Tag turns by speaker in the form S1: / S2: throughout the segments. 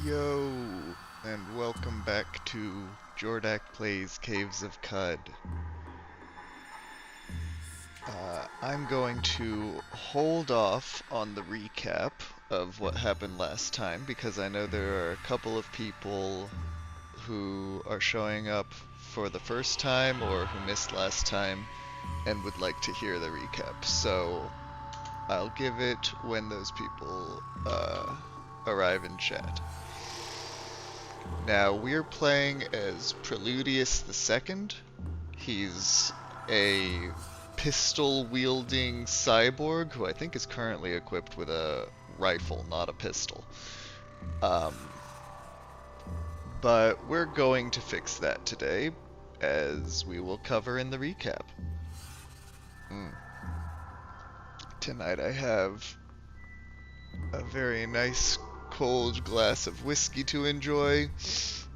S1: Yo, and welcome back to Jordak Plays Caves of Qud. I'm going to hold off on the recap of what happened last time because I know there are a couple of people who are showing up for the first time or who missed last time and would like to hear the recap. So I'll give it when those people arrive in chat. Now, we're playing as Priludius II. He's a pistol-wielding cyborg who I think is currently equipped with a rifle, not a pistol. But we're going to fix that today, as we will cover in the recap. Tonight I have a very nice cold glass of whiskey to enjoy.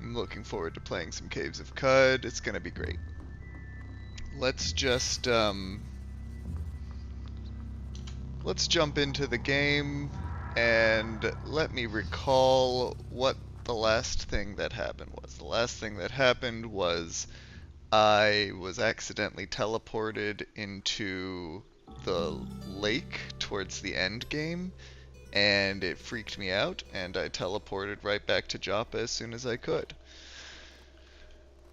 S1: I'm looking forward to playing some Caves of Qud. It's gonna be great. Let's just let's jump into the game and let me recall what the last thing that happened was. The last thing that happened was I was accidentally teleported into the lake towards the end game, and it freaked me out, and I teleported right back to Joppa as soon as I could.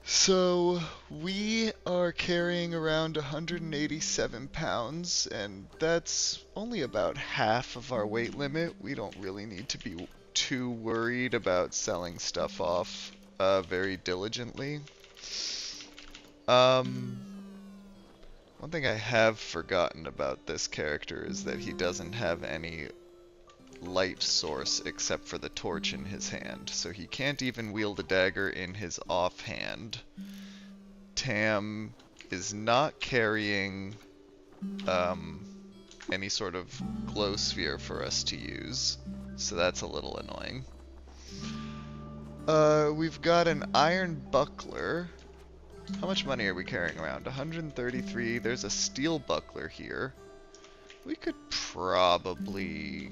S1: So, we are carrying around 187 pounds, and that's only about half of our weight limit. We don't really need to be too worried about selling stuff off very diligently. One thing I have forgotten about this character is that he doesn't have any light source except for the torch in his hand, so he can't even wield a dagger in his offhand. Tam is not carrying any sort of glow sphere for us to use, so that's a little annoying. We've got an iron buckler. How much money are we carrying around? 133. There's a steel buckler here. We could probably...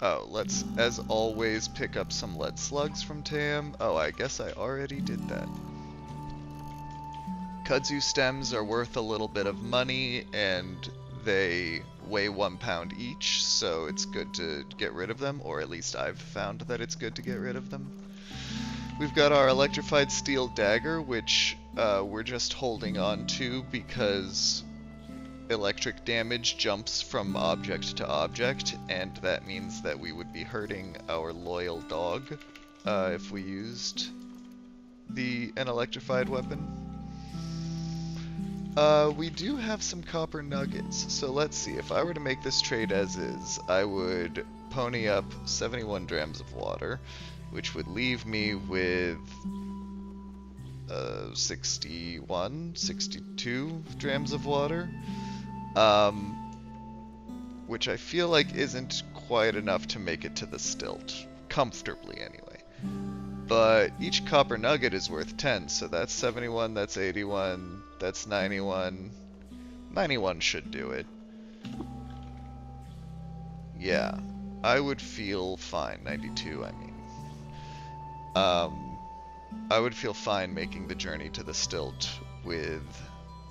S1: Oh, let's, as always, pick up some lead slugs from Tam. Oh, I guess I already did that. Kudzu stems are worth a little bit of money, and they weigh 1 pound each, so it's good to get rid of them, or at least I've found that it's good to get rid of them. We've got our electrified steel dagger, which we're just holding on to because electric damage jumps from object to object, and that means that we would be hurting our loyal dog if we used an electrified weapon. We do have some copper nuggets, so let's see. If I were to make this trade as is, I would pony up 71 drams of water, which would leave me with 62 drams of water. Which I feel like isn't quite enough to make it to the stilt, comfortably anyway. But each copper nugget is worth 10, so that's 71, that's 81, that's 91. 91 should do it. Yeah, I would feel fine. 92, I mean. I would feel fine making the journey to the stilt with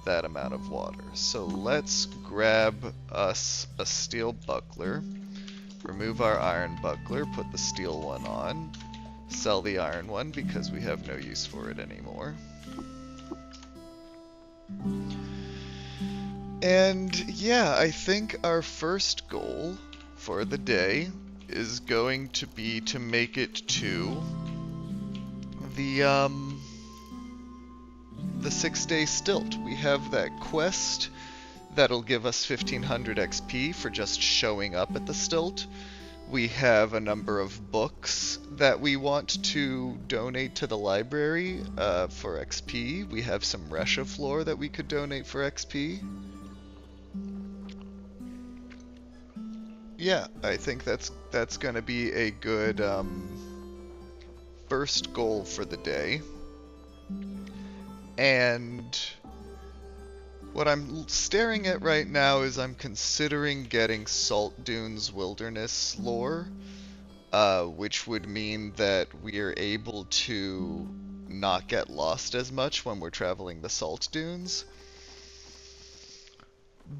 S1: that amount of water. So let's grab us a steel buckler, remove our iron buckler, put the steel one on, sell the iron one because we have no use for it anymore. And yeah, I think our first goal for the day is going to be to make it to the 6-day stilt. We have that quest that'll give us 1500 XP for just showing up at the stilt. We have a number of books that we want to donate to the library for XP. We have some Resha floor that we could donate for XP. Yeah, I think that's gonna be a good first goal for the day. And what I'm staring at right now is I'm considering getting Salt Dunes Wilderness lore. which would mean that we are able to not get lost as much when we're traveling the salt dunes.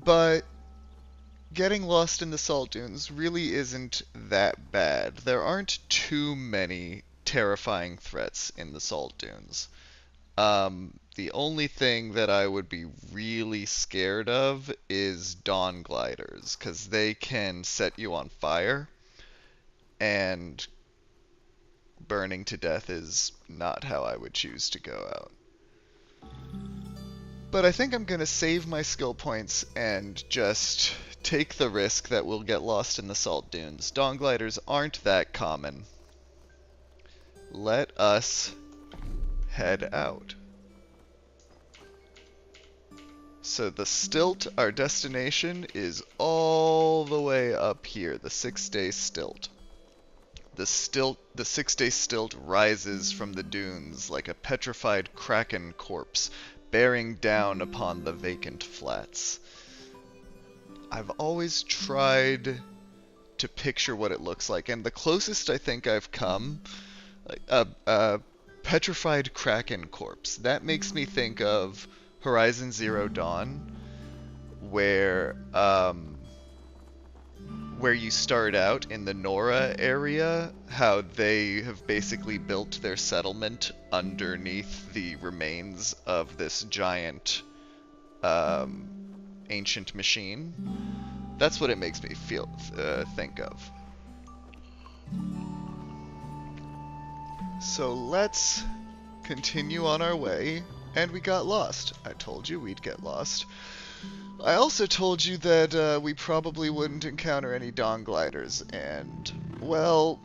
S1: But getting lost in the salt dunes really isn't that bad. There aren't too many terrifying threats in the salt dunes. The only thing that I would be really scared of is dawn gliders, because they can set you on fire, and burning to death is not how I would choose to go out. But I think I'm going to save my skill points and just take the risk that we'll get lost in the salt dunes. Dawn gliders aren't that common. Let us head out. So the stilt, our destination, is all the way up here, the 6-day stilt. The 6-day stilt rises from the dunes like a petrified kraken corpse, bearing down upon the vacant flats. I've always tried to picture what it looks like, and the closest I think I've come, like a petrified kraken corpse. That makes me think of Horizon Zero Dawn, where you start out in the Nora area, how they have basically built their settlement underneath the remains of this giant ancient machine. That's what it makes me think of. So let's continue on our way, and we got lost. I told you we'd get lost. I also told you that we probably wouldn't encounter any dawn gliders, and, well,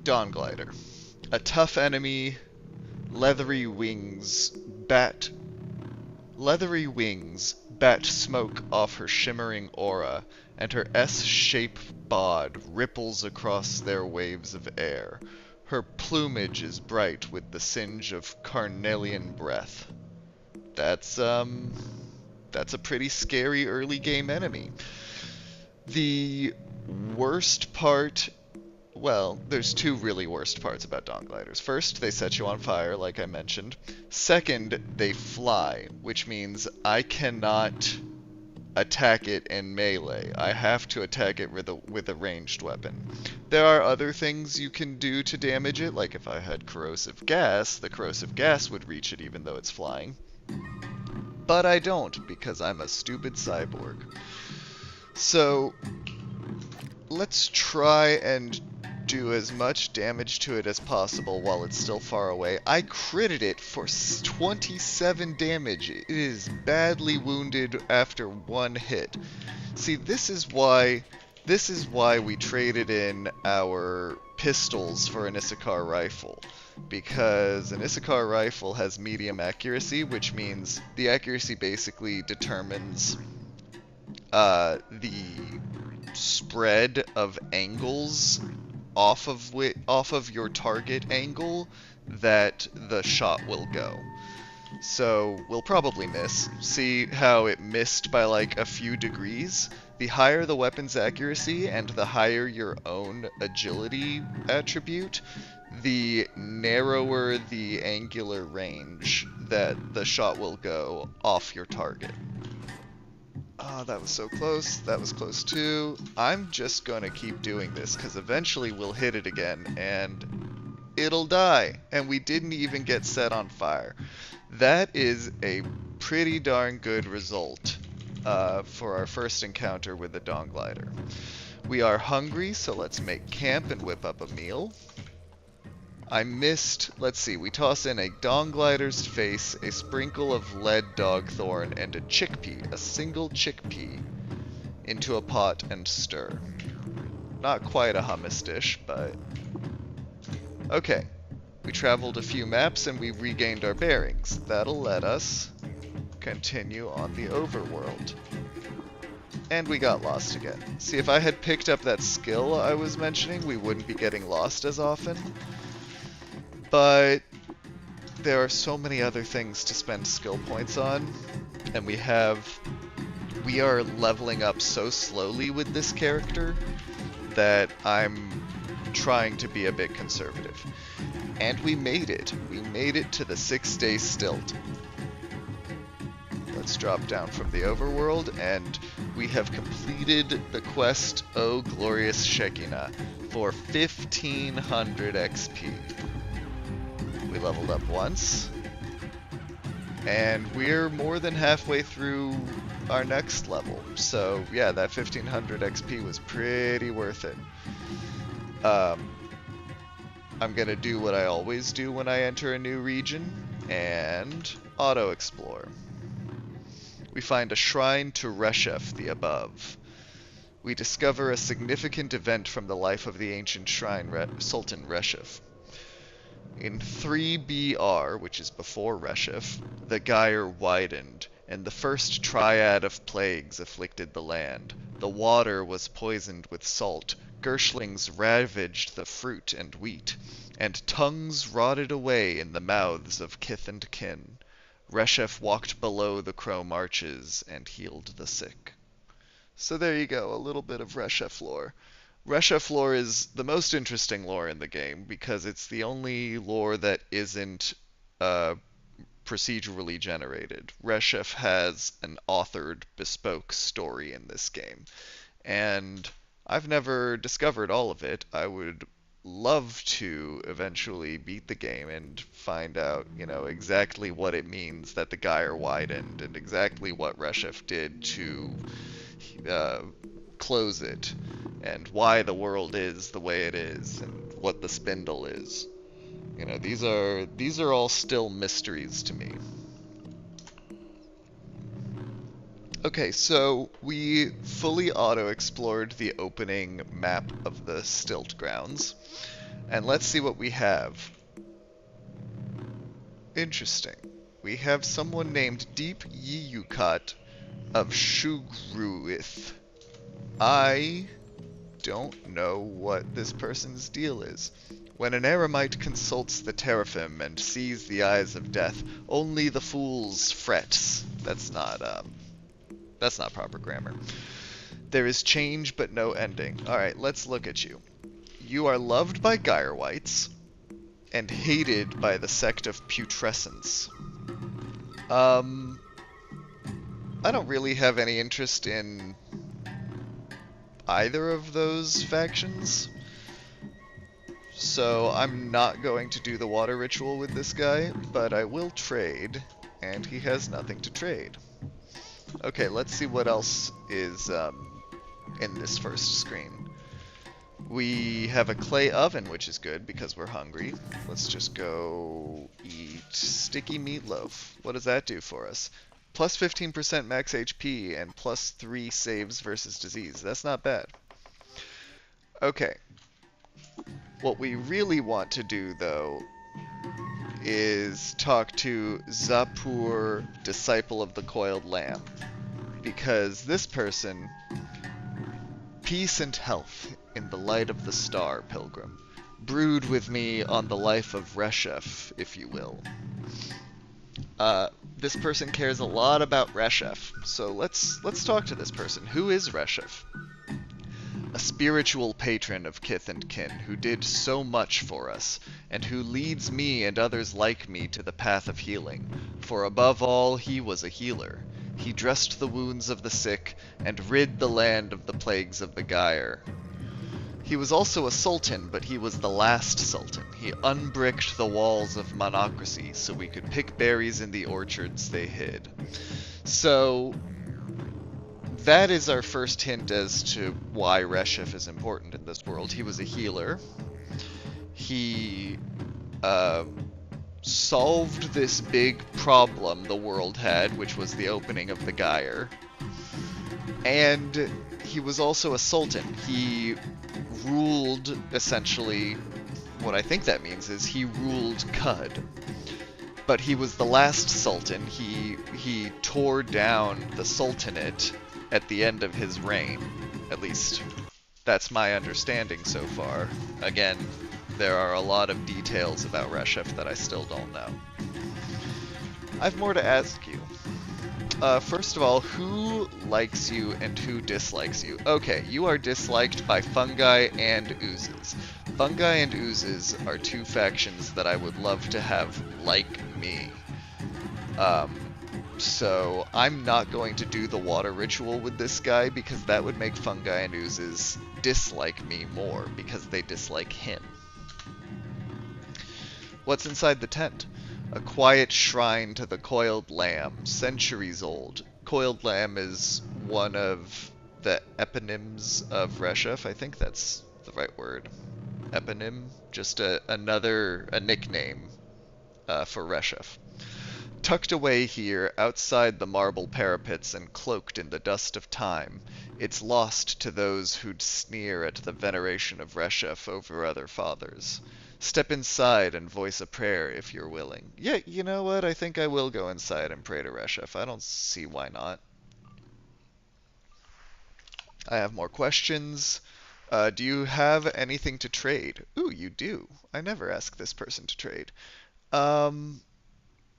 S1: dawn glider. A tough enemy, leathery wings bat smoke off her shimmering aura, and her S-shaped bod ripples across their waves of air. Her plumage is bright with the singe of carnelian breath. That's a pretty scary early game enemy. The worst part, well, there's two really worst parts about dawn gliders. First, they set you on fire, like I mentioned. Second, they fly, which means I cannot attack it in melee. I have to attack it with a ranged weapon. There are other things you can do to damage it, like if I had corrosive gas, the corrosive gas would reach it even though it's flying. But I don't, because I'm a stupid cyborg. So, let's try and do as much damage to it as possible while it's still far away. I critted it for 27 damage. It is badly wounded after one hit. See, this is why we traded in our pistols for an Issachar rifle. Because an Issachar rifle has medium accuracy, which means the accuracy basically determines the spread of angles off of your target angle that the shot will go. So we'll probably miss. See how it missed by like a few degrees? The higher the weapon's accuracy and the higher your own agility attribute, the narrower the angular range that the shot will go off your target. Oh, that was so close. That was close too. I'm just gonna keep doing this, because eventually we'll hit it again, and it'll die. And we didn't even get set on fire. That is a pretty darn good result for our first encounter with the dawn glider. We are hungry, so let's make camp and whip up a meal. I missed, let's see, we toss in a dawn glider's face, a sprinkle of lead dogthorn, and a chickpea, a single chickpea, into a pot and stir. Not quite a hummus dish, but... Okay, we traveled a few maps and we regained our bearings. That'll let us continue on the overworld. And we got lost again. See, if I had picked up that skill I was mentioning, we wouldn't be getting lost as often. But there are so many other things to spend skill points on, and we have we are leveling up so slowly with this character that I'm trying to be a bit conservative. And we made it. We made it to the 6-day stilt. Let's drop down from the overworld, and we have completed the quest, O Glorious Shekinah, for 1500 XP. We leveled up once, and we're more than halfway through our next level. So yeah, that 1500 XP was pretty worth it. I'm gonna do what I always do when I enter a new region, and auto-explore. We find a shrine to Reshef the Above. We discover a significant event from the life of the ancient shrine Sultan Reshef. In 3 BR, which is before Reshef, the gyre widened, and the first triad of plagues afflicted the land. The water was poisoned with salt, Gershtlings ravaged the fruit and wheat, and tongues rotted away in the mouths of kith and kin. Reshef walked below the crow marches and healed the sick. So there you go, a little bit of Reshef lore. Reshef lore is the most interesting lore in the game because it's the only lore that isn't procedurally generated. Reshef has an authored, bespoke story in this game, and I've never discovered all of it. I would love to eventually beat the game and find out, exactly what it means that the gyre widened and exactly what Reshef did to close it, and why the world is the way it is, and what the spindle is. These are all still mysteries to me. Okay, so we fully auto-explored the opening map of the Stilt Grounds, and let's see what we have. Interesting. We have someone named Deep Eunuch of Shugruith. I don't know what this person's deal is. When an eremite consults the teraphim and sees the eyes of death, only the fool's frets. That's not proper grammar. There is change but no ending. Alright, let's look at you. You are loved by Gyrewites and hated by the sect of Putrescence. I don't really have any interest in either of those factions, so I'm not going to do the water ritual with this guy, but I will trade, and he has nothing to trade. Okay, let's see what else is in this first screen. We have a clay oven, which is good because we're hungry. Let's just go eat sticky meatloaf. What does that do for us? Plus 15% max HP and plus 3 saves versus disease. That's not bad. Okay. What we really want to do, though, is talk to Zapur, Disciple of the Coiled Lamb. Because this person... Peace and health in the light of the star, pilgrim. Brood with me on the life of Reshef, if you will. This person cares a lot about Reshef, so let's talk to this person. Who is Reshef? A spiritual patron of kith and kin, who did so much for us, and who leads me and others like me to the path of healing. For above all, he was a healer. He dressed the wounds of the sick, and rid the land of the plagues of the gyre. He was also a sultan, but he was the last sultan. He unbricked the walls of monocracy so we could pick berries in the orchards they hid. So, that is our first hint as to why Reshef is important in this world. He was a healer. He solved this big problem the world had, which was the opening of the gyre. And he was also a sultan. He ruled, essentially, what I think that means is he ruled Qud. But he was the last sultan. He tore down the sultanate at the end of his reign. At least, that's my understanding so far. Again, there are a lot of details about Reshef that I still don't know. I've more to ask you. first of all, who likes you and who dislikes you? Okay, you are disliked by fungi and oozes. Fungi and oozes are two factions that I would love to have like me. So I'm not going to do the water ritual with this guy because that would make fungi and oozes dislike me more because they dislike him. What's inside the tent? A quiet shrine to the coiled lamb, centuries old. Coiled lamb is one of the eponyms of Reshef. I think that's the right word. Eponym? Just a nickname for Reshef. Tucked away here, outside the marble parapets and cloaked in the dust of time, it's lost to those who'd sneer at the veneration of Reshef over other fathers. Step inside and voice a prayer if you're willing. Yeah, you know what? I think I will go inside and pray to Reshef. I don't see why not. I have more questions. Do you have anything to trade? Ooh, you do. I never ask this person to trade.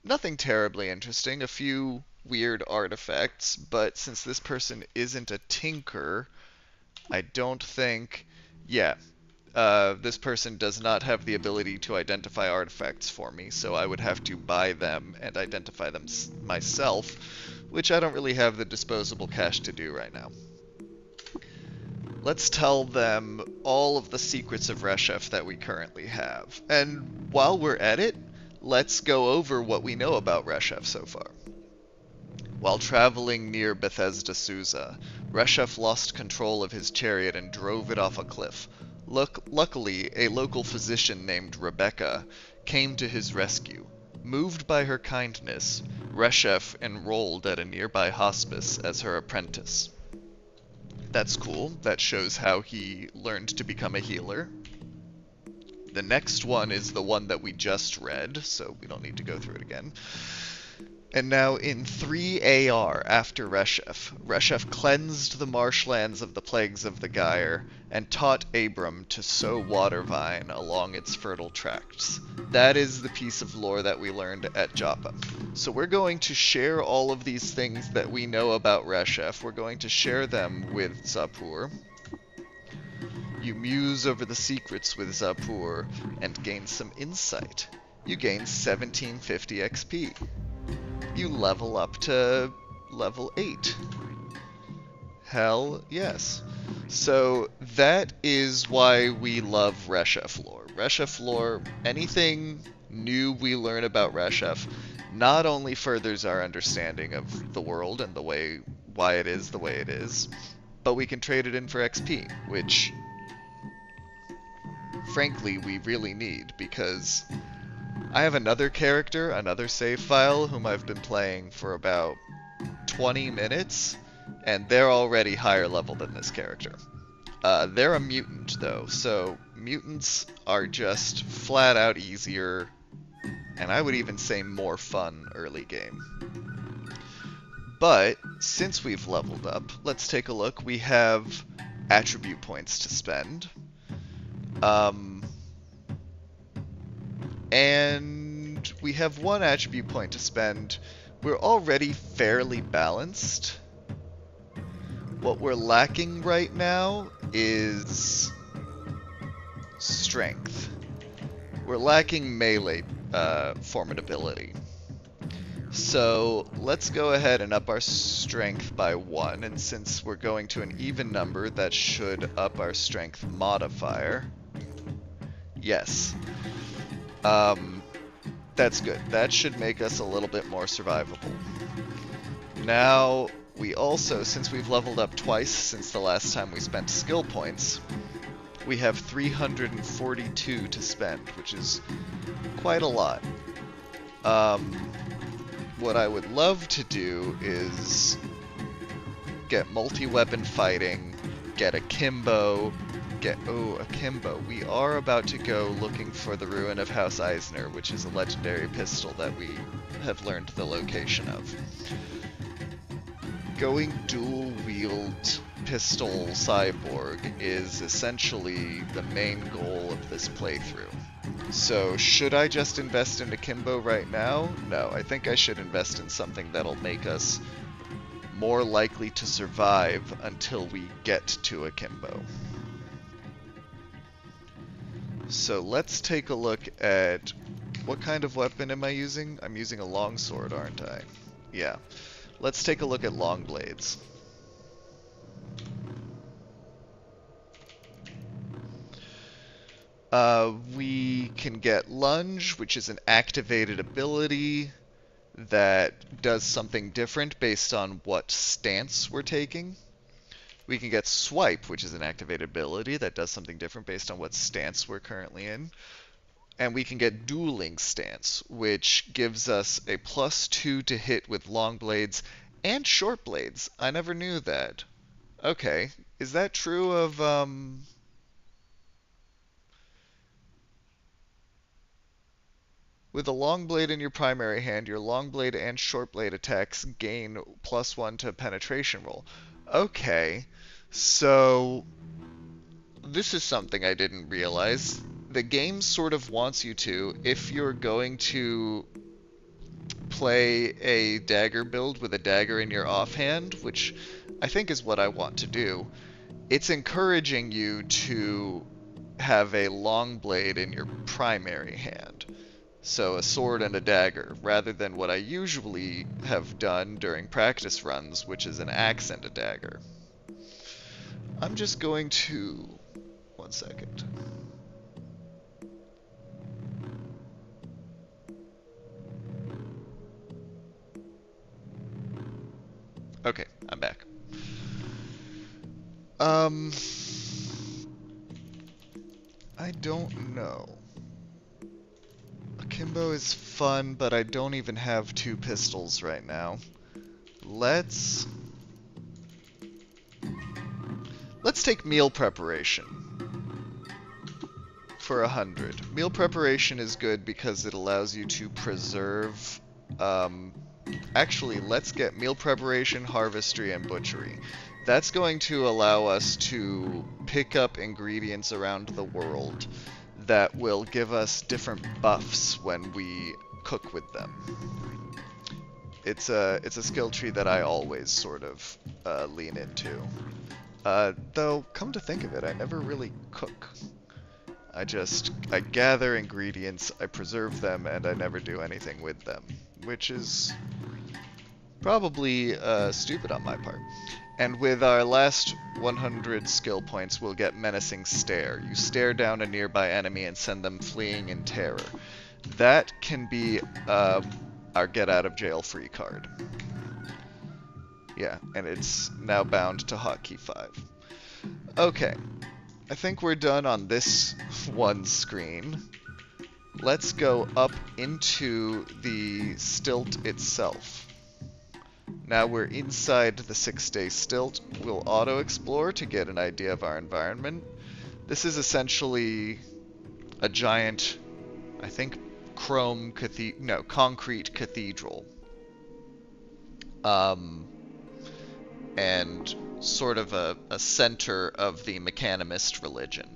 S1: Nothing terribly interesting. A few weird artifacts, but since this person isn't a tinker, I don't think... Yeah. This person does not have the ability to identify artifacts for me, so I would have to buy them and identify them myself, which I don't really have the disposable cash to do right now. Let's tell them all of the secrets of Reshef that we currently have. And while we're at it, let's go over what we know about Reshef so far. While traveling near Bethesda Susa, Reshef lost control of his chariot and drove it off a cliff. Luckily, a local physician named Rebecca came to his rescue. Moved by her kindness, Reshef enrolled at a nearby hospice as her apprentice. That's cool. That shows how he learned to become a healer. The next one is the one that we just read, so we don't need to go through it again. And now in 3 AR after Reshef cleansed the marshlands of the plagues of the Gyre and taught Abram to sow water vine along its fertile tracts. That is the piece of lore that we learned at Joppa. So we're going to share all of these things that we know about Reshef. We're going to share them with Zapur. You muse over the secrets with Zapur and gain some insight. You gain 1750 XP. You level up to level 8. Hell yes. So that is why we love Reshef lore. Reshef lore, anything new we learn about Reshef, not only furthers our understanding of the world and why it is the way it is, but we can trade it in for XP, which frankly we really need, because I have another character, another save file, whom I've been playing for about 20 minutes, and they're already higher level than this character. They're a mutant, though, so mutants are just flat out easier, and I would even say more fun early game. But, since we've leveled up, let's take a look. We have attribute points to spend. And we have one attribute point to spend. We're already fairly balanced. What we're lacking right now is strength. We're lacking melee formidability. So let's go ahead and up our strength by 1, and since we're going to an even number, that should up our strength modifier. Yes. That's good. That should make us a little bit more survivable. Now, we also, since we've leveled up twice since the last time we spent skill points, we have 342 to spend, which is quite a lot. What I would love to do is get multi-weapon fighting, get akimbo, akimbo. We are about to go looking for the ruin of House Eisner, which is a legendary pistol that we have learned the location of. Going dual-wield pistol cyborg is essentially the main goal of this playthrough. So, should I just invest in akimbo right now? No, I think I should invest in something that'll make us more likely to survive until we get to akimbo. So let's take a look at what kind of weapon am I using? I'm using a longsword, aren't I? Yeah. Let's take a look at long blades. We can get lunge, which is an activated ability that does something different based on what stance we're taking. We can get swipe, which is an activated ability that does something different based on what stance we're currently in. And we can get dueling stance, which gives us a +2 to hit with long blades and short blades. I never knew that. Okay, is that true of, with a long blade in your primary hand, your long blade and short blade attacks gain +1 to penetration roll. Okay, so this is something I didn't realize. The game sort of wants you to, if you're going to play a dagger build with a dagger in your offhand, which I think is what I want to do, it's encouraging you to have a long blade in your primary hand. So a sword and a dagger, rather than what I usually have done during practice runs, which is an axe and a dagger. I'm just going to... one second. Okay, I'm back. I don't know. Akimbo is fun, but I don't even have 2 pistols right now. Let's take meal preparation for 100. Meal preparation is good because it allows you to preserve... actually, let's get meal preparation, harvestry, and butchery. That's going to allow us to pick up ingredients around the world that will give us different buffs when we cook with them. It's a skill tree that I always sort of lean into. Though, come to think of it, I never really cook. I gather ingredients, I preserve them, and I never do anything with them. Which is probably stupid on my part. And with our last 100 skill points, we'll get Menacing Stare. You stare down a nearby enemy and send them fleeing in terror. That can be our get out of jail free card. Yeah, and it's now bound to hotkey 5. Okay, I think we're done on this one screen. Let's go up into the stilt itself. Now we're inside the 6-day stilt. We'll auto-explore to get an idea of our environment. This is essentially a giant, I think, concrete cathedral. And sort of a center of the mechanimist religion.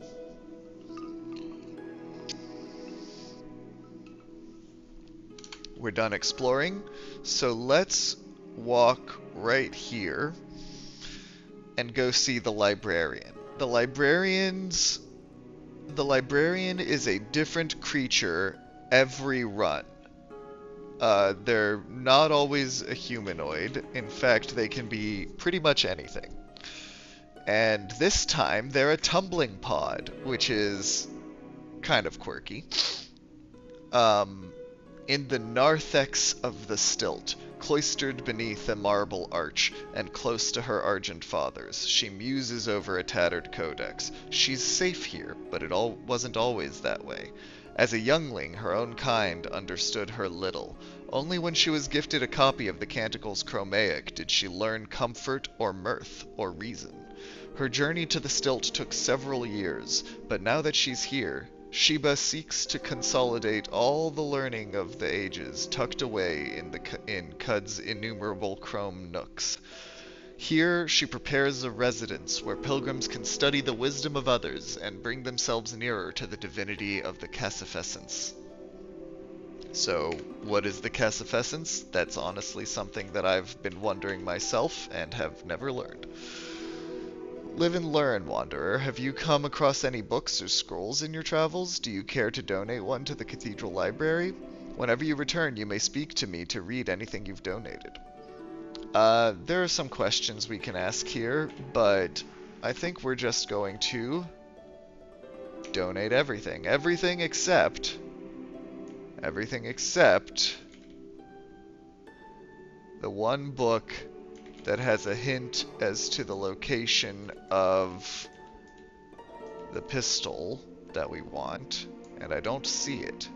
S1: We're done exploring, so let's walk right here and go see the librarian. The librarian is a different creature every run. They're not always a humanoid. In fact, they can be pretty much anything. And this time, they're a tumbling pod, which is kind of quirky. In the narthex of the stilt, cloistered beneath a marble arch, and close to her argent fathers, she muses over a tattered codex. She's safe here, but it wasn't always that way. As a youngling, her own kind understood her little. Only when she was gifted a copy of the Canticles Chromaic did she learn comfort or mirth or reason. Her journey to the stilt took several years, but now that she's here, Sheba seeks to consolidate all the learning of the ages tucked away in Qud's innumerable chrome nooks. Here she prepares a residence where pilgrims can study the wisdom of others and bring themselves nearer to the divinity of the Cassifessence. So, what is the Cassifessence? That's honestly something that I've been wondering myself and have never learned. Live and learn, Wanderer. Have you come across any books or scrolls in your travels? Do you care to donate one to the Cathedral Library? Whenever you return, you may speak to me to read anything you've donated. There are some questions we can ask here, but I think we're just going to donate everything. Everything except the one book that has a hint as to the location of the pistol that we want, and I don't see it.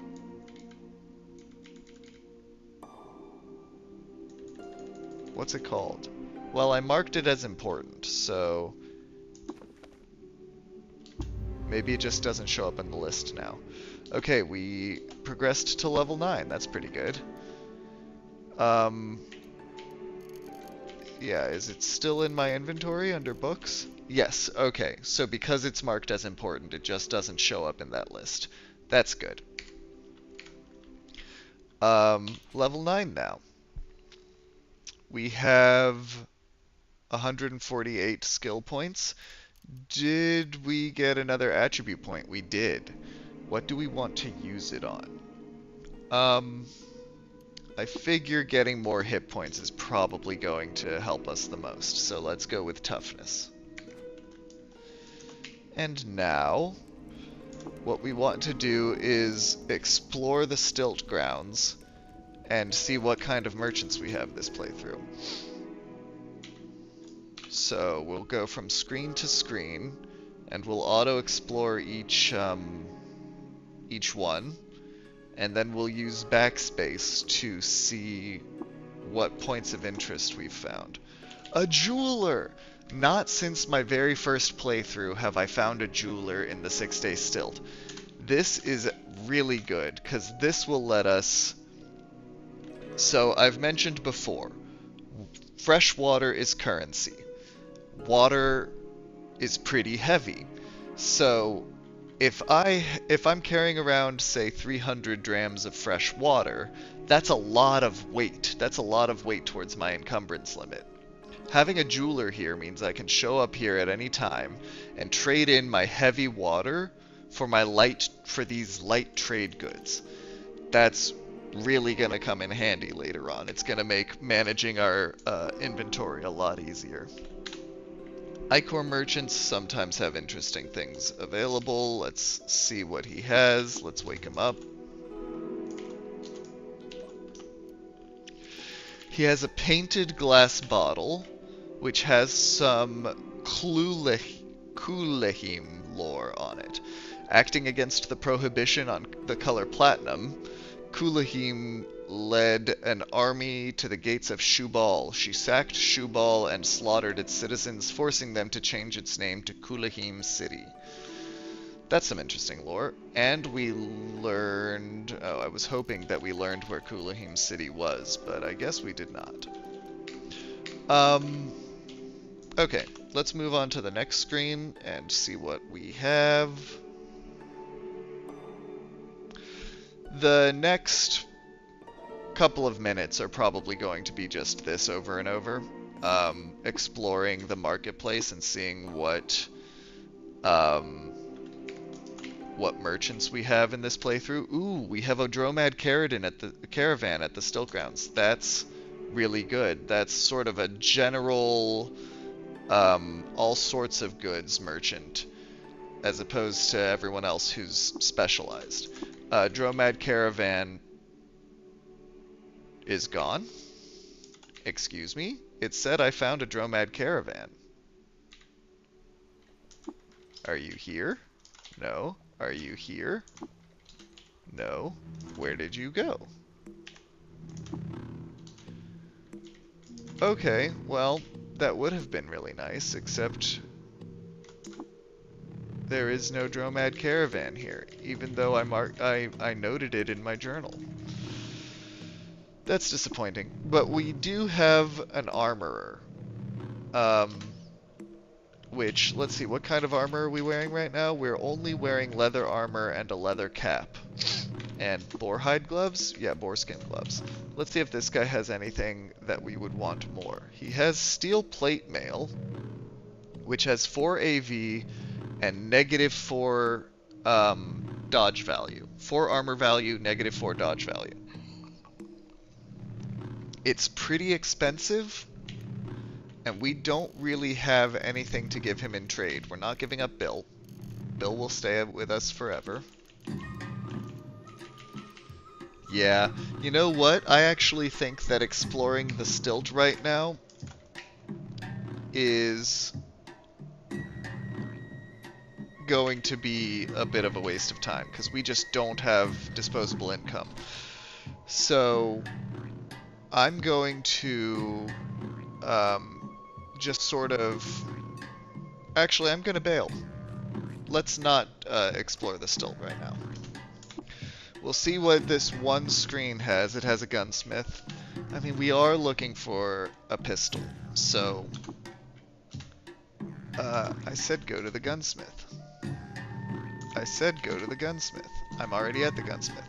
S1: What's it called? Well, I marked it as important, so maybe it just doesn't show up in the list now. Okay, we progressed to level 9. That's pretty good. Yeah, is it still in my inventory under books? Yes, okay. So because it's marked as important, it just doesn't show up in that list. That's good. Level 9 now. We have 148 skill points. Did we get another attribute point? We did. What do we want to use it on? I figure getting more hit points is probably going to help us the most, so let's go with toughness. And now, what we want to do is explore the stilt grounds and see what kind of merchants we have this playthrough. So we'll go from screen to screen, and we'll auto-explore each one, and then we'll use backspace to see what points of interest we've found. A jeweler! Not since my very first playthrough have I found a jeweler in the 6-day stilt. This is really good, because this will let us... So, I've mentioned before, fresh water is currency. Water is pretty heavy. So, if I'm carrying around, say, 300 drams of fresh water, that's a lot of weight. That's a lot of weight towards my encumbrance limit. Having a jeweler here means I can show up here at any time and trade in my heavy water for these light trade goods. That's really gonna come in handy later on. It's gonna make managing our inventory a lot easier. Icor merchants sometimes have interesting things available. Let's see what he has. Let's wake him up. He has a painted glass bottle, which has some Kulehim lore on it. Acting against the prohibition on the color platinum, Kulehim led an army to the gates of Shubal. She sacked Shubal and slaughtered its citizens, forcing them to change its name to Kulehim City. That's some interesting lore. And we learned... Oh, I was hoping that we learned where Kulehim City was, but I guess we did not. Okay, let's move on to the next screen and see what we have. The next couple of minutes are probably going to be just this over and over. Exploring the marketplace and seeing what merchants we have in this playthrough. Ooh, we have a Dromad caravan at the Stilt Grounds. That's really good. That's sort of a general, all sorts of goods merchant, as opposed to everyone else who's specialized. Dromad caravan is gone. Excuse me? It said I found a Dromad caravan. Are you here? No. Are you here? No. Where did you go? Okay, well, that would have been really nice, except there is no Dromad caravan here, even though I noted it in my journal. That's disappointing. But we do have an armorer. Which, let's see, what kind of armor are we wearing right now? We're only wearing leather armor and a leather cap. And boar hide gloves? Yeah, boar skin gloves. Let's see if this guy has anything that we would want more. He has steel plate mail, which has 4 AV and -4 dodge value. 4 armor value, -4 dodge value. It's pretty expensive, and we don't really have anything to give him in trade. We're not giving up Bill. Bill will stay with us forever. Yeah, you know what? I actually think that exploring the stilt right now is going to be a bit of a waste of time, because we just don't have disposable income. So I'm going to just sort of... Actually, I'm going to bail. Let's not explore the stilt right now. We'll see what this one screen has. It has a gunsmith. I mean, we are looking for a pistol, so... I said go to the gunsmith. I said go to the gunsmith. I'm already at the gunsmith.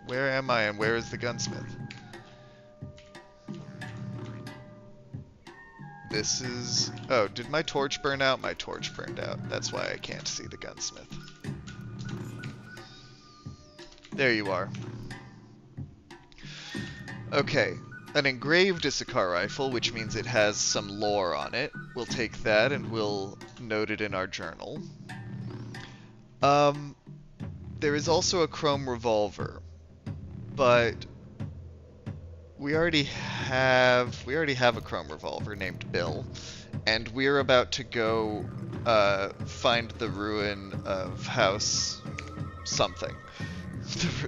S1: Where am I and where is the gunsmith? This is... Oh, did my torch burn out? My torch burned out. That's why I can't see the gunsmith. There you are. Okay, an engraved Issachar rifle, which means it has some lore on it. We'll take that and we'll note it in our journal. There is also a chrome revolver, but we already have a chrome revolver named Bill, and we're about to go find the ruin of House something.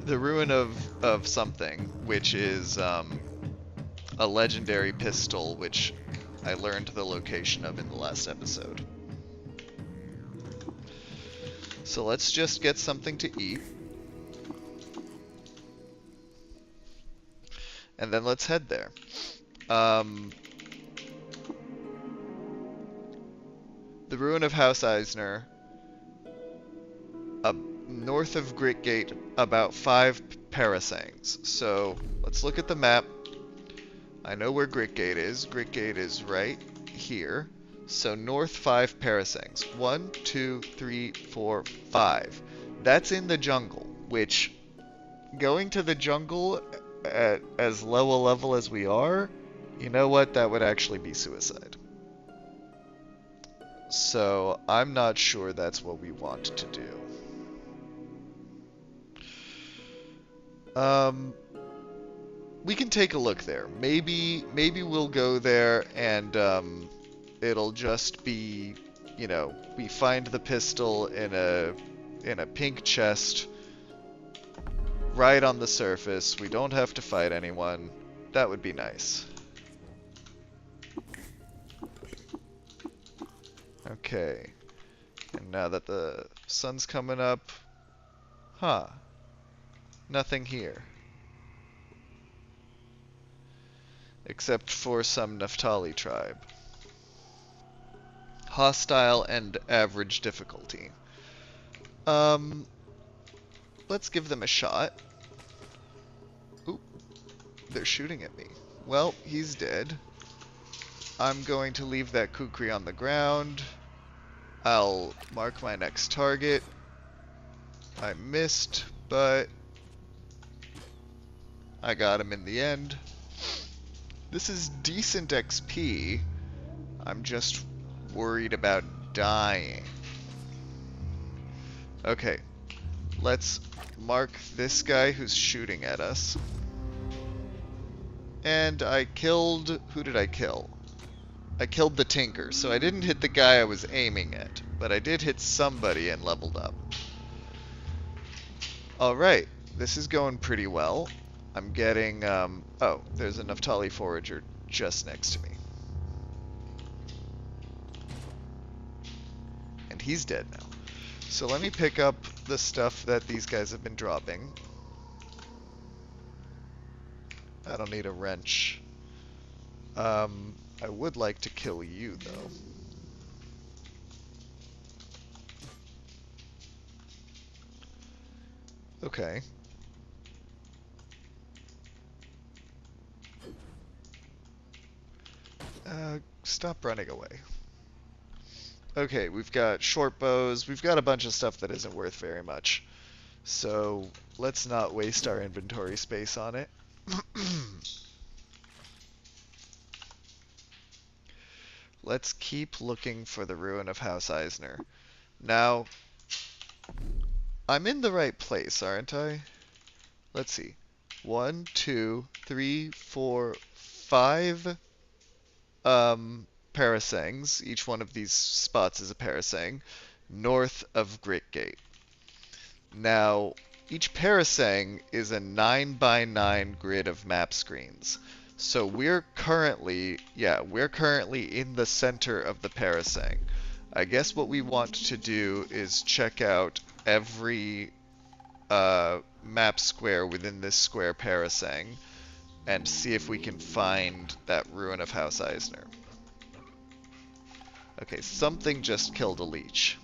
S1: The ruin of something, which is a legendary pistol, which I learned the location of in the last episode. So let's just get something to eat. And then let's head there. The ruin of House Eisner, north of Gritgate, about 5 parasangs. So let's look at the map. I know where Gritgate is. Gritgate is right here. So north 5 parasangs. 1, 2, 3, 4, 5. That's in the jungle, which going to the jungle at as low a level as we are, you know what? That would actually be suicide. So I'm not sure that's what we want to do. We can take a look there. Maybe we'll go there and it'll just be, you know, we find the pistol in a pink chest right on the surface. We don't have to fight anyone. That would be nice. Okay. And now that the sun's coming up, huh? Nothing here. Except for some Naphtali tribe. Hostile and average difficulty. Let's give them a shot. Oop, they're shooting at me. Well, he's dead. I'm going to leave that kukri on the ground. I'll mark my next target. I missed, but I got him in the end. This is decent XP. I'm just worried about dying. Okay, let's mark this guy who's shooting at us. And I killed... Who did I kill? I killed the Tinker, so I didn't hit the guy I was aiming at, but I did hit somebody and leveled up. Alright, this is going pretty well. I'm getting, oh, there's a Naphtali forager just next to me. And he's dead now. So let me pick up the stuff that these guys have been dropping. I don't need a wrench. I would like to kill you, though. Okay. Stop running away. Okay, we've got short bows. We've got a bunch of stuff that isn't worth very much. So let's not waste our inventory space on it. Let's keep looking for the ruin of House Eisner. Now, I'm in the right place, aren't I? Let's see. 1, 2, 3, 4, 5 parasangs. Each one of these spots is a parasang north of Gritgate. Now, each parasang is a 9 by 9 grid of map screens. So we're currently in the center of the parasang. I guess what we want to do is check out every map square within this square parasang and see if we can find that ruin of House Eisner. Okay, something just killed a leech.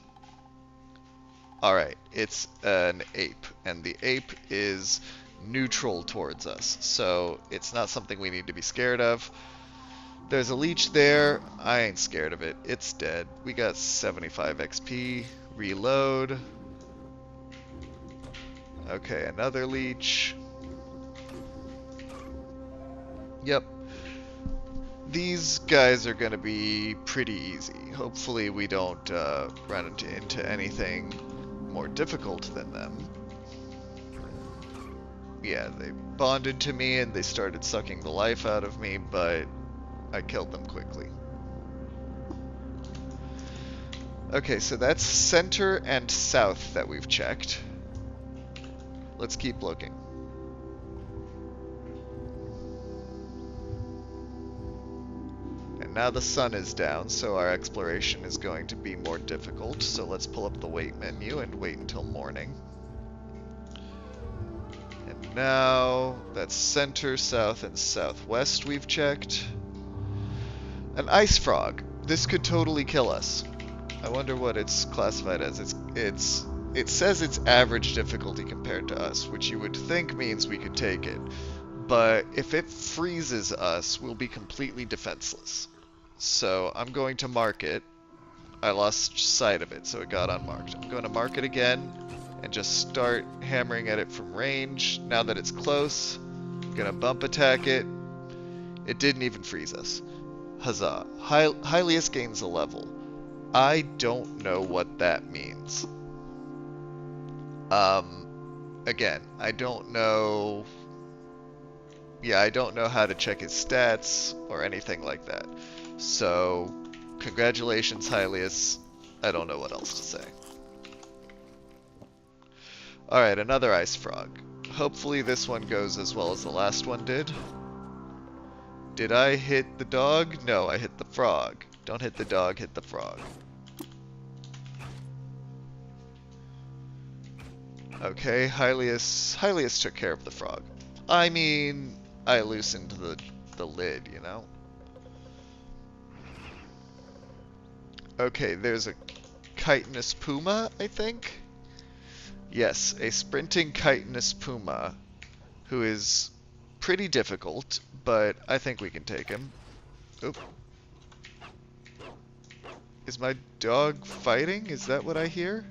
S1: Alright, it's an ape, and the ape is neutral towards us, so it's not something we need to be scared of. There's a leech there. I ain't scared of it. It's dead. We got 75 XP. Reload. Okay, another leech. Yep. These guys are gonna be pretty easy. Hopefully we don't run into anything more difficult than them. Yeah, they bonded to me and they started sucking the life out of me, but I killed them quickly. Okay, so that's center and south that we've checked. Let's keep looking. And now the sun is down, so our exploration is going to be more difficult. So let's pull up the wait menu and wait until morning. And now that's center, south, and southwest we've checked. An ice frog. This could totally kill us. I wonder what it's classified as. It says it's average difficulty compared to us, which you would think means we could take it. But if it freezes us, we'll be completely defenseless. So I'm going to mark it. I lost sight of it, so it got unmarked. I'm going to mark it again and just start hammering at it from range. Now that it's close, I'm going to bump attack it. It didn't even freeze us. Huzzah. Hylius gains a level. I don't know what that means. Again, I don't know... Yeah, I don't know how to check his stats or anything like that. So, congratulations, Hylius. I don't know what else to say. Alright, another ice frog. Hopefully this one goes as well as the last one did. Did I hit the dog? No, I hit the frog. Don't hit the dog, hit the frog. Okay, Hylius took care of the frog. I mean, I loosened the lid, you know? Okay, there's a chitinous puma, I think? Yes, a sprinting chitinous puma, who is pretty difficult, but I think we can take him. Oop. Is my dog fighting? Is that what I hear?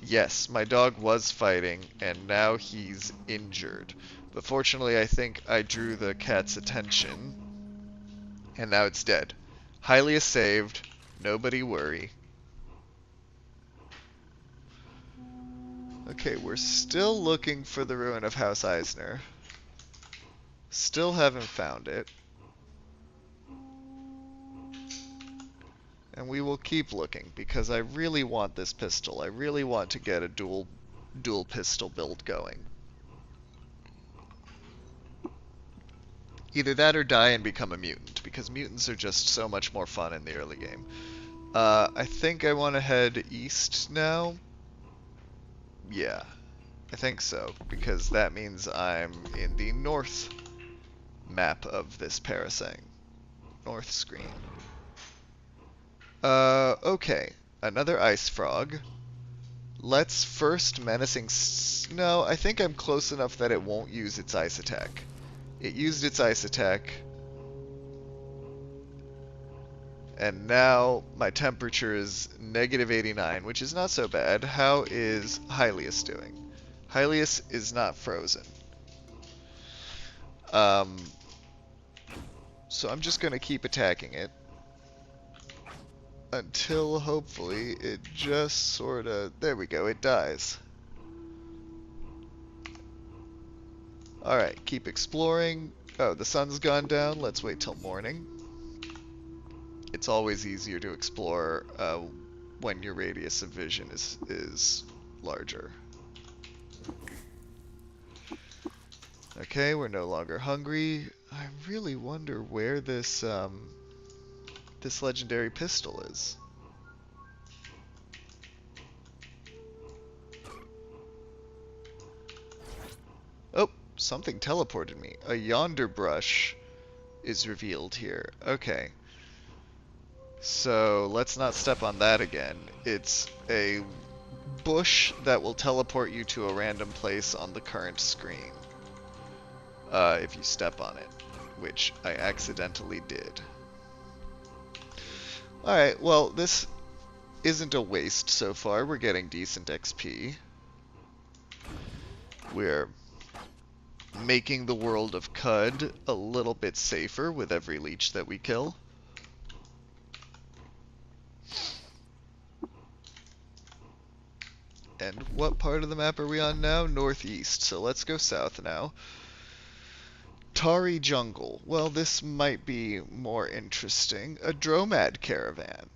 S1: Yes, my dog was fighting, and now he's injured. But fortunately, I think I drew the cat's attention, and now it's dead. Hylius saved. Nobody worry. Okay, we're still looking for the ruin of House Eisner. Still haven't found it. And we will keep looking, because I really want this pistol. I really want to get a dual pistol build going. Either that or die and become a mutant, because mutants are just so much more fun in the early game. I think I want to head east now. Yeah, I think so, because that means I'm in the north map of this parasang. North screen. Okay. Another ice frog. Let's first menacing... No, I think I'm close enough that it won't use its ice attack. It used its ice attack. And now my temperature is -89, which is not so bad. How is Hylius doing? Hylius is not frozen. Um, so I'm just going to keep attacking it until hopefully it just sort of... There we go, it dies. Alright, keep exploring. Oh, the sun's gone down. Let's wait till morning. It's always easier to explore when your radius of vision is larger. Okay, we're no longer hungry. I really wonder where this this legendary pistol is. Oh, something teleported me. A yonder brush is revealed here. Okay. So let's not step on that again. It's a bush that will teleport you to a random place on the current screen. If you step on it, which I accidentally did. Alright, well, this isn't a waste so far. We're getting decent XP. We're making the world of Qud a little bit safer with every leech that we kill. And what part of the map are we on now? Northeast, so let's go south now. Tari Jungle. Well, this might be more interesting. A dromad caravan.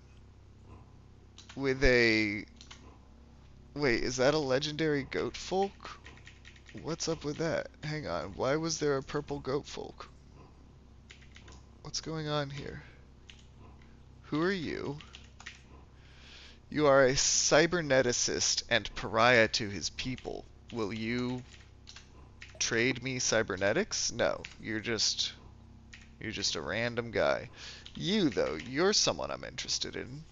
S1: With a... Wait, is that a legendary goat folk? What's up with that? Hang on, why was there a purple goat folk? What's going on here? Who are you? You are a cyberneticist and pariah to his people. Will you trade me cybernetics? No, you're just a random guy. You, though, you're someone I'm interested in.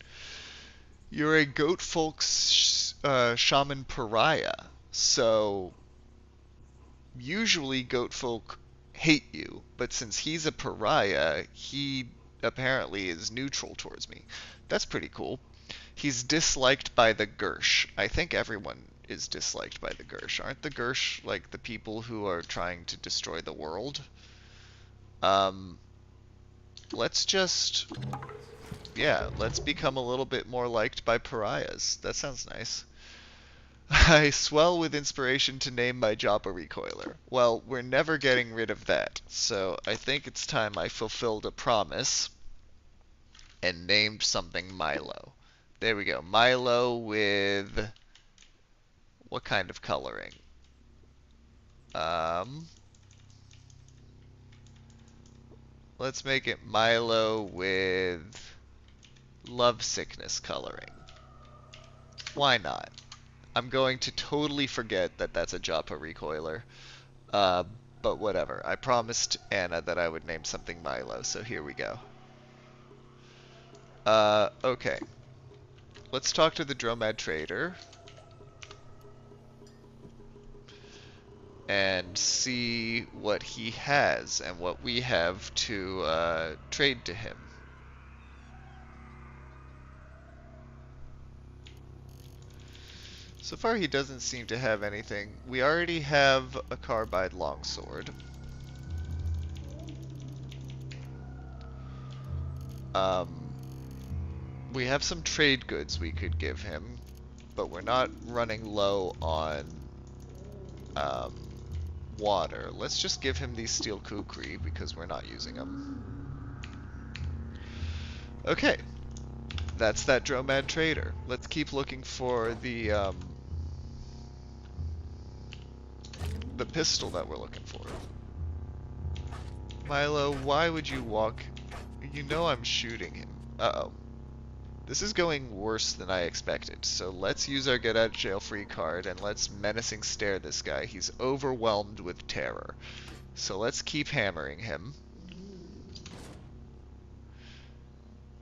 S1: You're a goat folk shaman pariah. So, usually goat folk hate you, but since he's a pariah, he apparently is neutral towards me. That's pretty cool. He's disliked by the Gersh. I think everyone is disliked by the Gersh. Aren't the Gersh like the people who are trying to destroy the world? Let's just... Yeah, let's become a little bit more liked by pariahs. That sounds nice. I swell with inspiration to name my job a recoiler. Well, we're never getting rid of that, so I think it's time I fulfilled a promise and named something Milo. There we go. Milo with... What kind of coloring? Let's make it Milo with love sickness coloring. Why not? I'm going to totally forget that that's a Joppa recoiler. But whatever. I promised Anna that I would name something Milo, so here we go. Okay. Let's talk to the Dromad Trader. And see what he has and what we have to trade to him. So far he doesn't seem to have anything. We already have a carbide longsword. We have some trade goods we could give him, but we're not running low on water. Let's just give him these steel kukri because we're not using them. Okay, that's that Dromad Trader. Let's keep looking for the pistol that we're looking for. Milo, why would you walk? You know I'm shooting him. Uh-oh. This is going worse than I expected, so let's use our get out of jail free card and let's menacing stare this guy. He's overwhelmed with terror. So let's keep hammering him.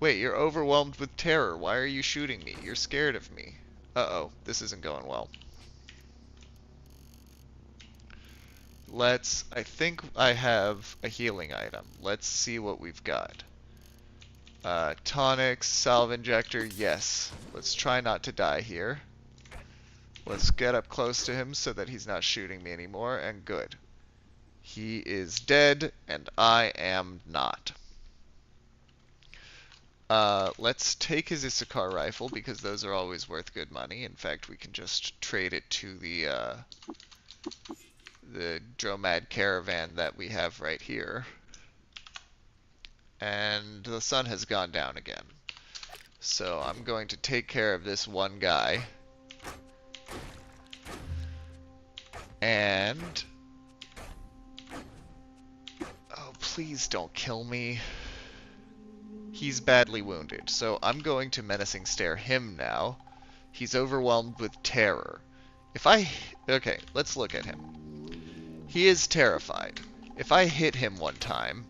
S1: Wait, you're overwhelmed with terror. Why are you shooting me? You're scared of me. Uh-oh, this isn't going well. I think I have a healing item. Let's see what we've got. Tonics, salve injector, yes. Let's try not to die here. Let's get up close to him so that he's not shooting me anymore, and good. He is dead, and I am not. Let's take his Issachar rifle, because those are always worth good money. In fact, we can just trade it to the Dromad caravan that we have right here. And the sun has gone down again. So I'm going to take care of this one guy. And... oh, please don't kill me. He's badly wounded, so I'm going to menacing stare him now. He's overwhelmed with terror. Okay, let's look at him. He is terrified. If I hit him one time,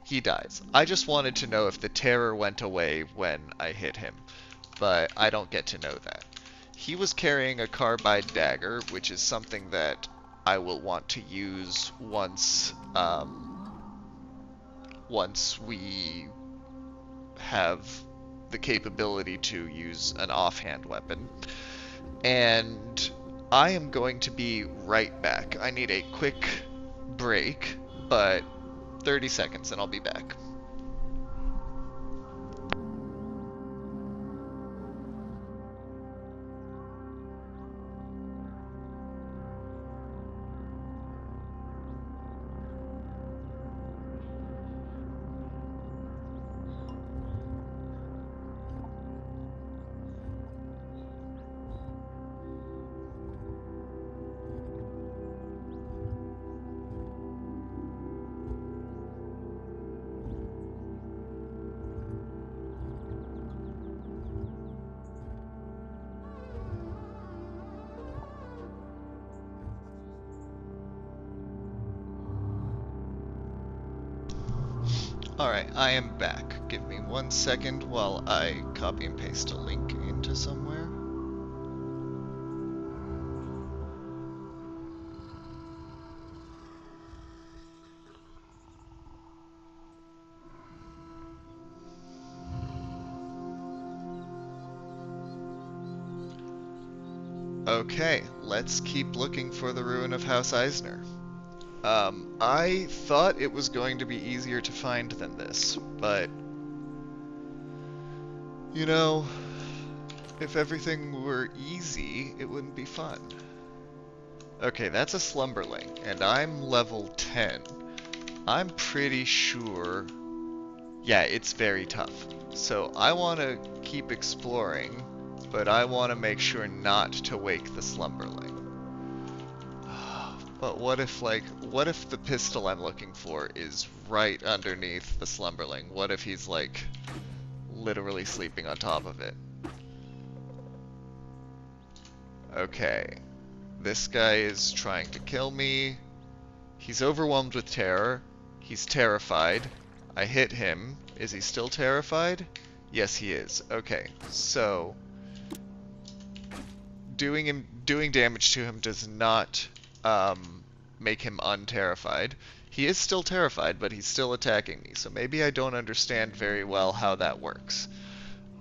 S1: he dies. I just wanted to know if the terror went away when I hit him, but I don't get to know that. He was carrying a carbide dagger, which is something that I will want to use once we have the capability to use an offhand weapon. And I am going to be right back. I need a quick break, but 30 seconds and I'll be back. Alright, I am back. Give me 1 second while I copy and paste a link into somewhere. Okay, let's keep looking for the ruin of House Eisner. I thought it was going to be easier to find than this, but you know, if everything were easy, it wouldn't be fun. Okay, that's a slumberling, and I'm level 10. I'm pretty sure... yeah, it's very tough. So I want to keep exploring, but I want to make sure not to wake the slumberling. But what if the pistol I'm looking for is right underneath the slumberling? What if he's, like, literally sleeping on top of it? Okay. This guy is trying to kill me. He's overwhelmed with terror. He's terrified. I hit him. Is he still terrified? Yes, he is. Okay, so... doing damage to him does not... make him unterrified. He is still terrified, but he's still attacking me, so maybe I don't understand very well how that works.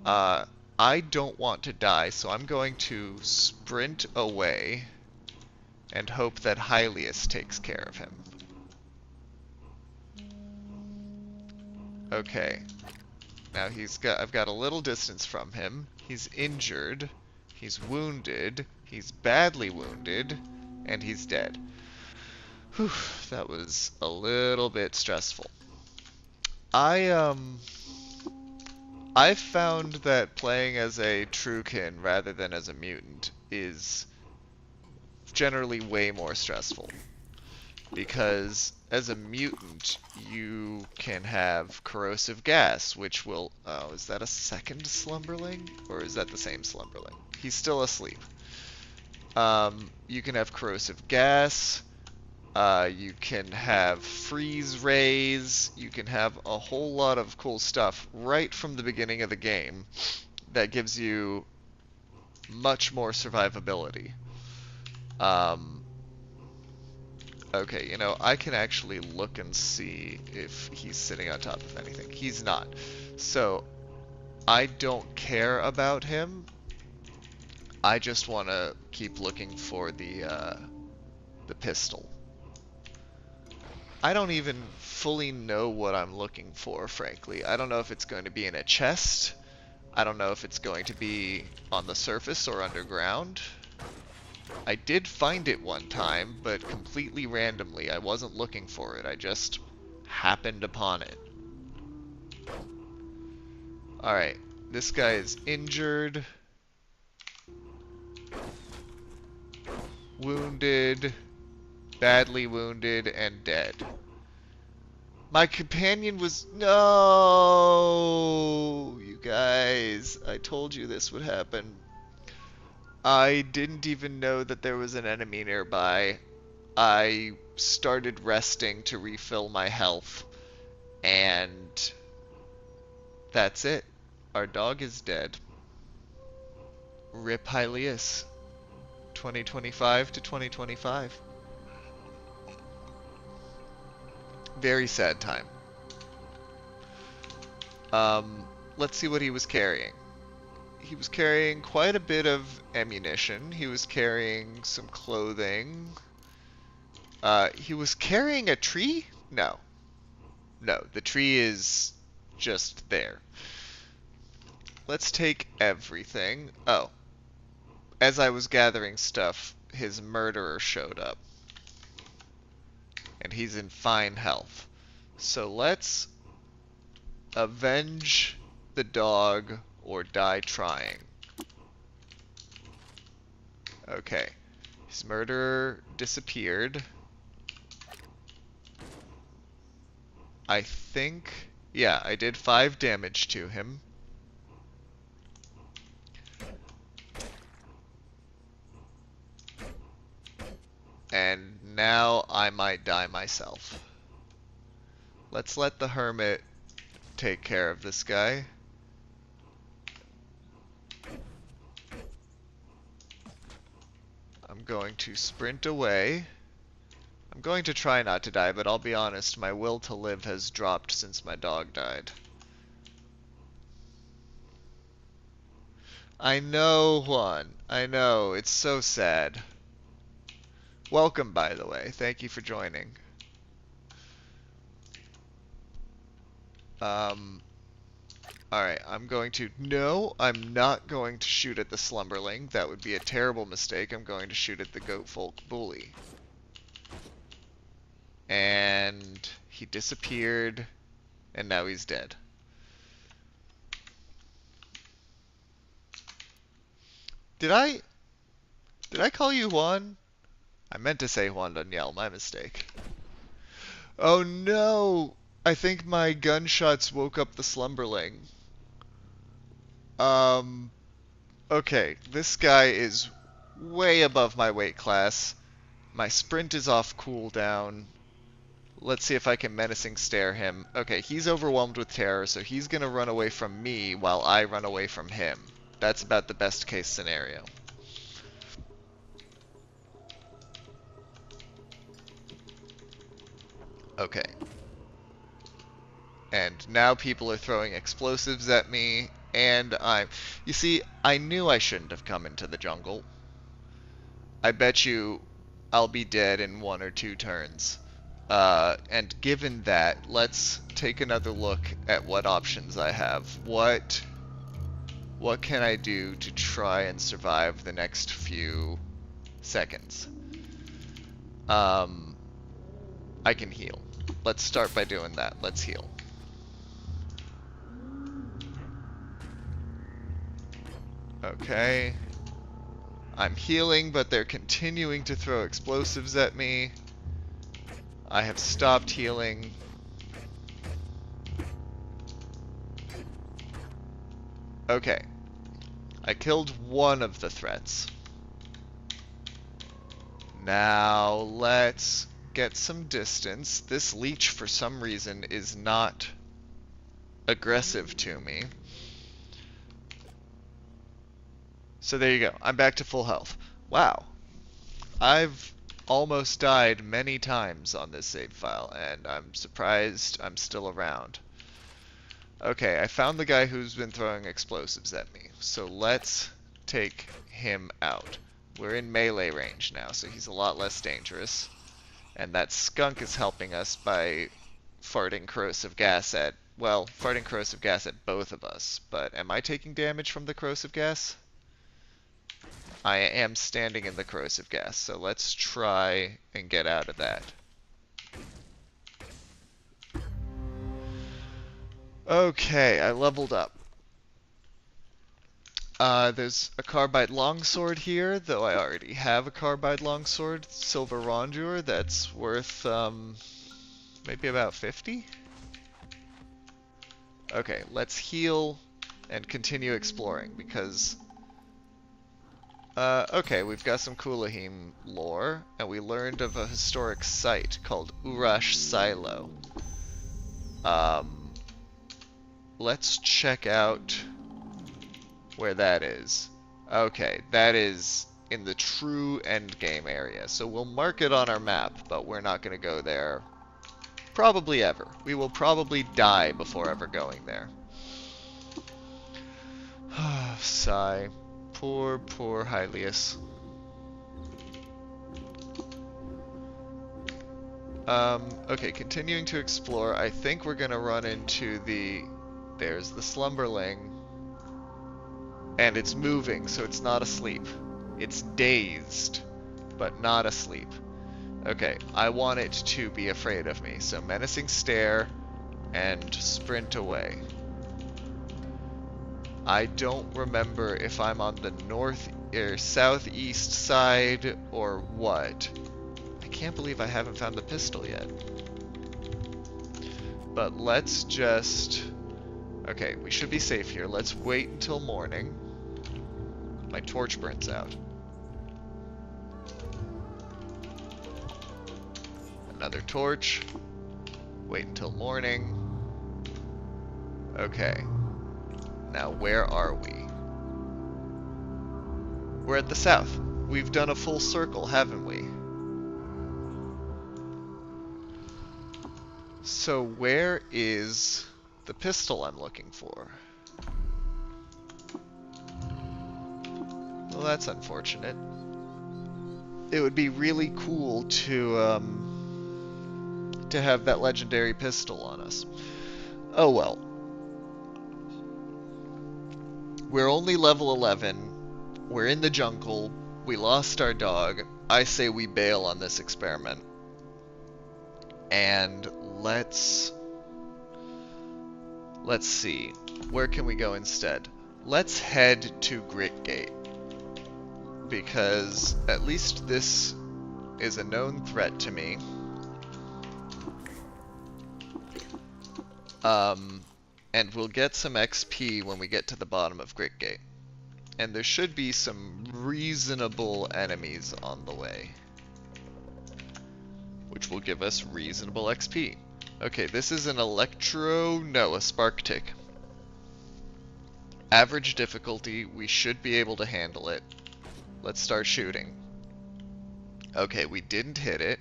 S1: I don't want to die, so I'm going to sprint away and hope that Hylius takes care of him. Okay. Now I've got a little distance from him. He's injured. He's wounded. He's badly wounded. And he's dead. Whew, that was a little bit stressful. I've found that playing as a Truekin rather than as a mutant is generally way more stressful. Because as a mutant, you can have corrosive gas, which will... oh, is that a second slumberling? Or is that the same slumberling? He's still asleep. You can have corrosive gas, you can have freeze rays, you can have a whole lot of cool stuff right from the beginning of the game that gives you much more survivability. Okay, you know, I can actually look and see if he's sitting on top of anything. He's not. So, I don't care about him. I just want to keep looking for the pistol. I don't even fully know what I'm looking for, frankly. I don't know if it's going to be in a chest. I don't know if it's going to be on the surface or underground. I did find it one time, but completely randomly. I wasn't looking for it. I just happened upon it. Alright, this guy is injured, wounded, badly wounded, and dead. My companion was... No! You guys, I told you this would happen. I didn't even know that there was an enemy nearby. I started resting to refill my health, and that's it. Our dog is dead. Rip Hylius. 2025 to 2025. Very sad time. Let's see what he was carrying. He was carrying quite a bit of ammunition. He was carrying some clothing. He was carrying a tree? No. No, the tree is just there. Let's take everything. Oh. As I was gathering stuff, his murderer showed up. And he's in fine health. So let's avenge the dog or die trying. Okay. His murderer disappeared. I think... Yeah, I did 5 damage to him. And now I might die myself. Let's let the hermit take care of this guy. I'm going to sprint away. I'm going to try not to die, but I'll be honest, my will to live has dropped since my dog died. I know, Juan. I know. It's so sad. Welcome, by the way. Thank you for joining. Alright, I'm going to... No, I'm not going to shoot at the slumberling. That would be a terrible mistake. I'm going to shoot at the goatfolk bully. And he disappeared, and now he's dead. Did I call you Juan? I meant to say Juan Daniel, my mistake. Oh no! I think my gunshots woke up the slumberling. Okay, this guy is way above my weight class. My sprint is off cooldown. Let's see if I can menacing stare him. Okay, he's overwhelmed with terror, so he's gonna run away from me while I run away from him. That's about the best case scenario. Okay. And now people are throwing explosives at me, and You see, I knew I shouldn't have come into the jungle. I bet you I'll be dead in 1 or 2 turns. And given that, let's take another look at what options I have. What can I do to try and survive the next few seconds? I can heal. Let's start by doing that. Let's heal. Okay. I'm healing, but they're continuing to throw explosives at me. I have stopped healing. Okay. I killed one of the threats. Now let's get some distance. This leech, for some reason, is not aggressive to me. So there you go. I'm back to full health. Wow. I've almost died many times on this save file, and I'm surprised I'm still around. Okay, I found the guy who's been throwing explosives at me, so let's take him out. We're in melee range now, so he's a lot less dangerous. And that skunk is helping us by farting corrosive gas at, well, farting corrosive gas at both of us. But am I taking damage from the corrosive gas? I am standing in the corrosive gas, so let's try and get out of that. Okay, I leveled up. There's a carbide longsword here, though I already have a carbide longsword, silver rondure, that's worth, maybe about 50? Okay, let's heal and continue exploring, because... okay, we've got some Kulahim lore, and we learned of a historic site called Urash Silo. Let's check out where that is. Okay, that is in the true endgame area, so we'll mark it on our map, but we're not going to go there probably ever. We will probably die before ever going there. Sigh. Poor, poor Hylius. Okay, continuing to explore, I think we're gonna run into the... There's the slumberling. And it's moving, so it's not asleep. It's dazed, but not asleep. Okay, I want it to be afraid of me, so menacing stare and sprint away. I don't remember if I'm on the north or southeast side or what. I can't believe I haven't found the pistol yet. But let's just... Okay, we should be safe here. Let's wait until morning. My torch burns out. Another torch. Wait until morning. Okay. Now, where are we? We're at the south. We've done a full circle, haven't we? So where is the pistol I'm looking for? Well, that's unfortunate. It would be really cool to have that legendary pistol on us. Oh well. We're only level 11. We're in the jungle. We lost our dog. I say we bail on this experiment. And let's see. Where can we go instead? Let's head to Gritgate. Because at least this is a known threat to me. And we'll get some XP when we get to the bottom of Gritgate. And there should be some reasonable enemies on the way, which will give us reasonable XP. Okay, this is an a spark tick. Average difficulty, we should be able to handle it. Let's start shooting. Okay, we didn't hit it.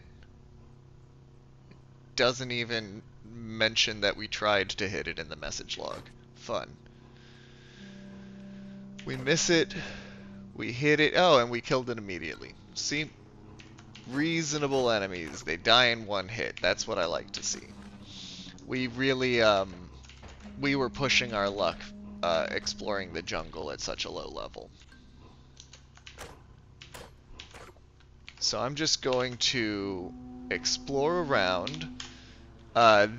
S1: Doesn't even mention that we tried to hit it in the message log. Fun. We miss it. We hit it. Oh, and we killed it immediately. See? Reasonable enemies. They die in one hit. That's what I like to see. We really, we were pushing our luck exploring the jungle at such a low level. So I'm just going to explore around.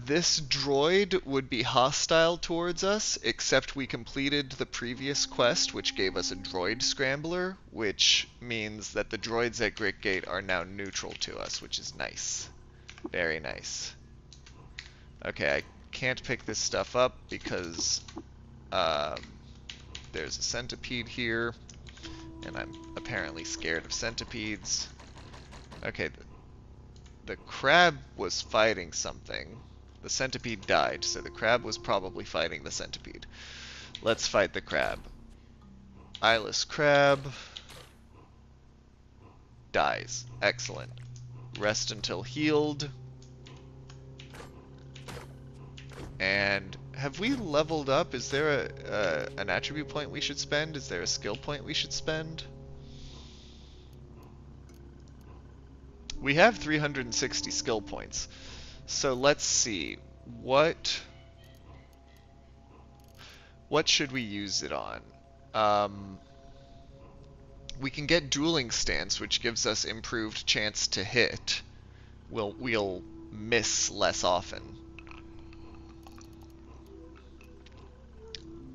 S1: This droid would be hostile towards us, except we completed the previous quest, which gave us a droid scrambler, which means that the droids at Gritgate are now neutral to us, which is nice. Very nice. Okay, I can't pick this stuff up because there's a centipede here, and I'm apparently scared of centipedes. Okay, the crab was fighting something. The centipede died, so the crab was probably fighting the centipede. Let's fight the crab. Eyeless crab dies. Excellent. Rest until healed. And have we leveled up? Is there an attribute point we should spend? Is there a skill point we should spend? We have 360 skill points. So let's see. What should we use it on? We can get dueling stance, which gives us improved chance to hit. We'll miss less often.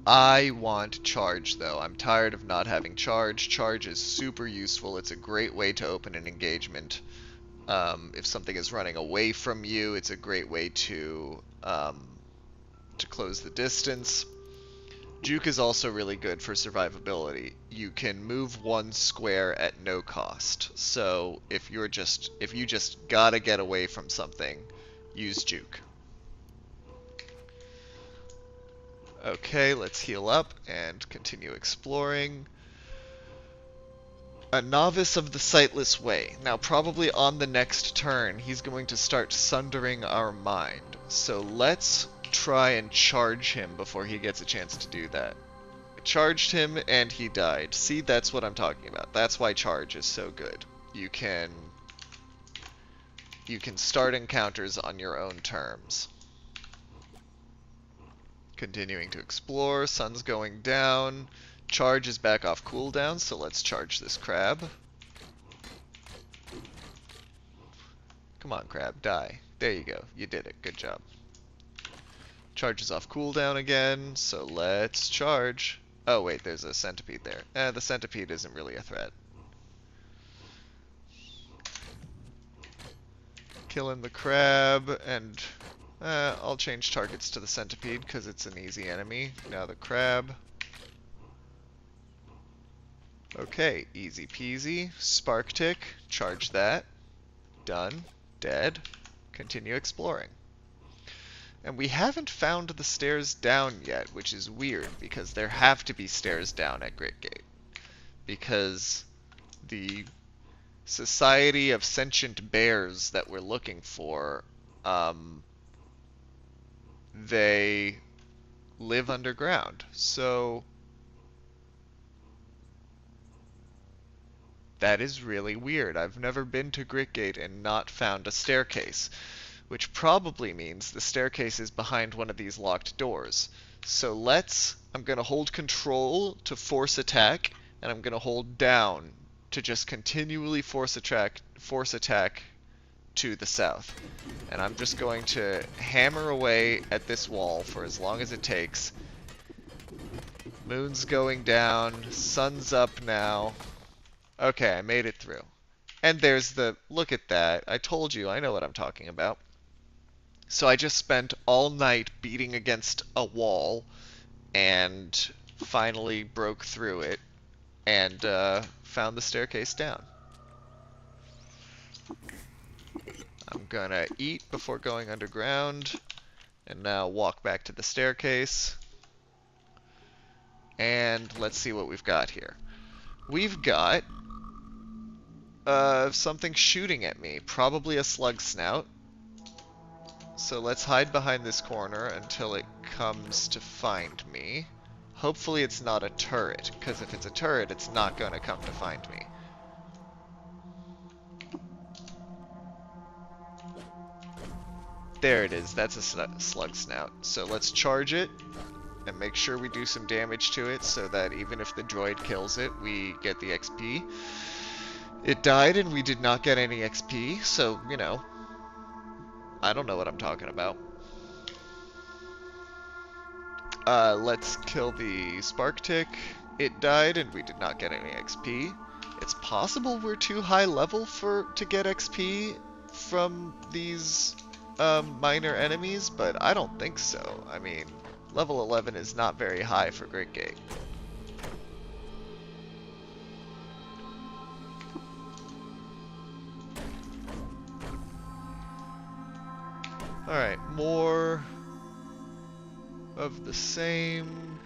S1: I want charge, though. I'm tired of not having charge. Charge is super useful. It's a great way to open an engagement. If something is running away from you, it's a great way to close the distance. Juke is also really good for survivability. You can move one square at no cost. So if you just gotta get away from something, use Juke. Okay, let's heal up and continue exploring. A novice of the Sightless Way. Now, probably on the next turn, he's going to start sundering our mind. So let's try and charge him before he gets a chance to do that. I charged him and he died. See, that's what I'm talking about. That's why charge is so good. You can start encounters on your own terms. Continuing to explore, sun's going down. Charge is back off cooldown, so let's charge this crab. Come on, crab, die. There you go, you did it, good job. Charge is off cooldown again, so let's charge. Oh wait, there's a centipede there. The centipede isn't really a threat. Killing the crab, and I'll change targets to the centipede because it's an easy enemy. Now the crab. Okay, easy peasy. Spark tick, charge that. Done. Dead. Continue exploring. And we haven't found the stairs down yet, which is weird because there have to be stairs down at Great Gate. Because the Society of Sentient Bears that we're looking for, they live underground. So that is really weird. I've never been to Great Gate and not found a staircase, which probably means the staircase is behind one of these locked doors. So I'm going to hold control to force attack, and I'm going to hold down to just continually force attack to the south. And I'm just going to hammer away at this wall for as long as it takes. Moon's going down, sun's up now. Okay, I made it through. And there's look at that. I told you, I know what I'm talking about. So I just spent all night beating against a wall and finally broke through it and found the staircase down. I'm gonna eat before going underground and now walk back to the staircase. And let's see what we've got here. We've got something shooting at me, probably a slug snout. So let's hide behind this corner until it comes to find me. Hopefully it's not a turret, because if it's a turret, it's not going to come to find me. There it is, that's a slug snout. So let's charge it and make sure we do some damage to it so that even if the droid kills it, we get the XP. It died and we did not get any XP, so, you know, I don't know what I'm talking about. Let's kill the spark tick. It died and we did not get any XP. It's possible we're too high level to get XP from these minor enemies, but I don't think so. I mean, level 11 is not very high for Great Gate. Alright, more of the same.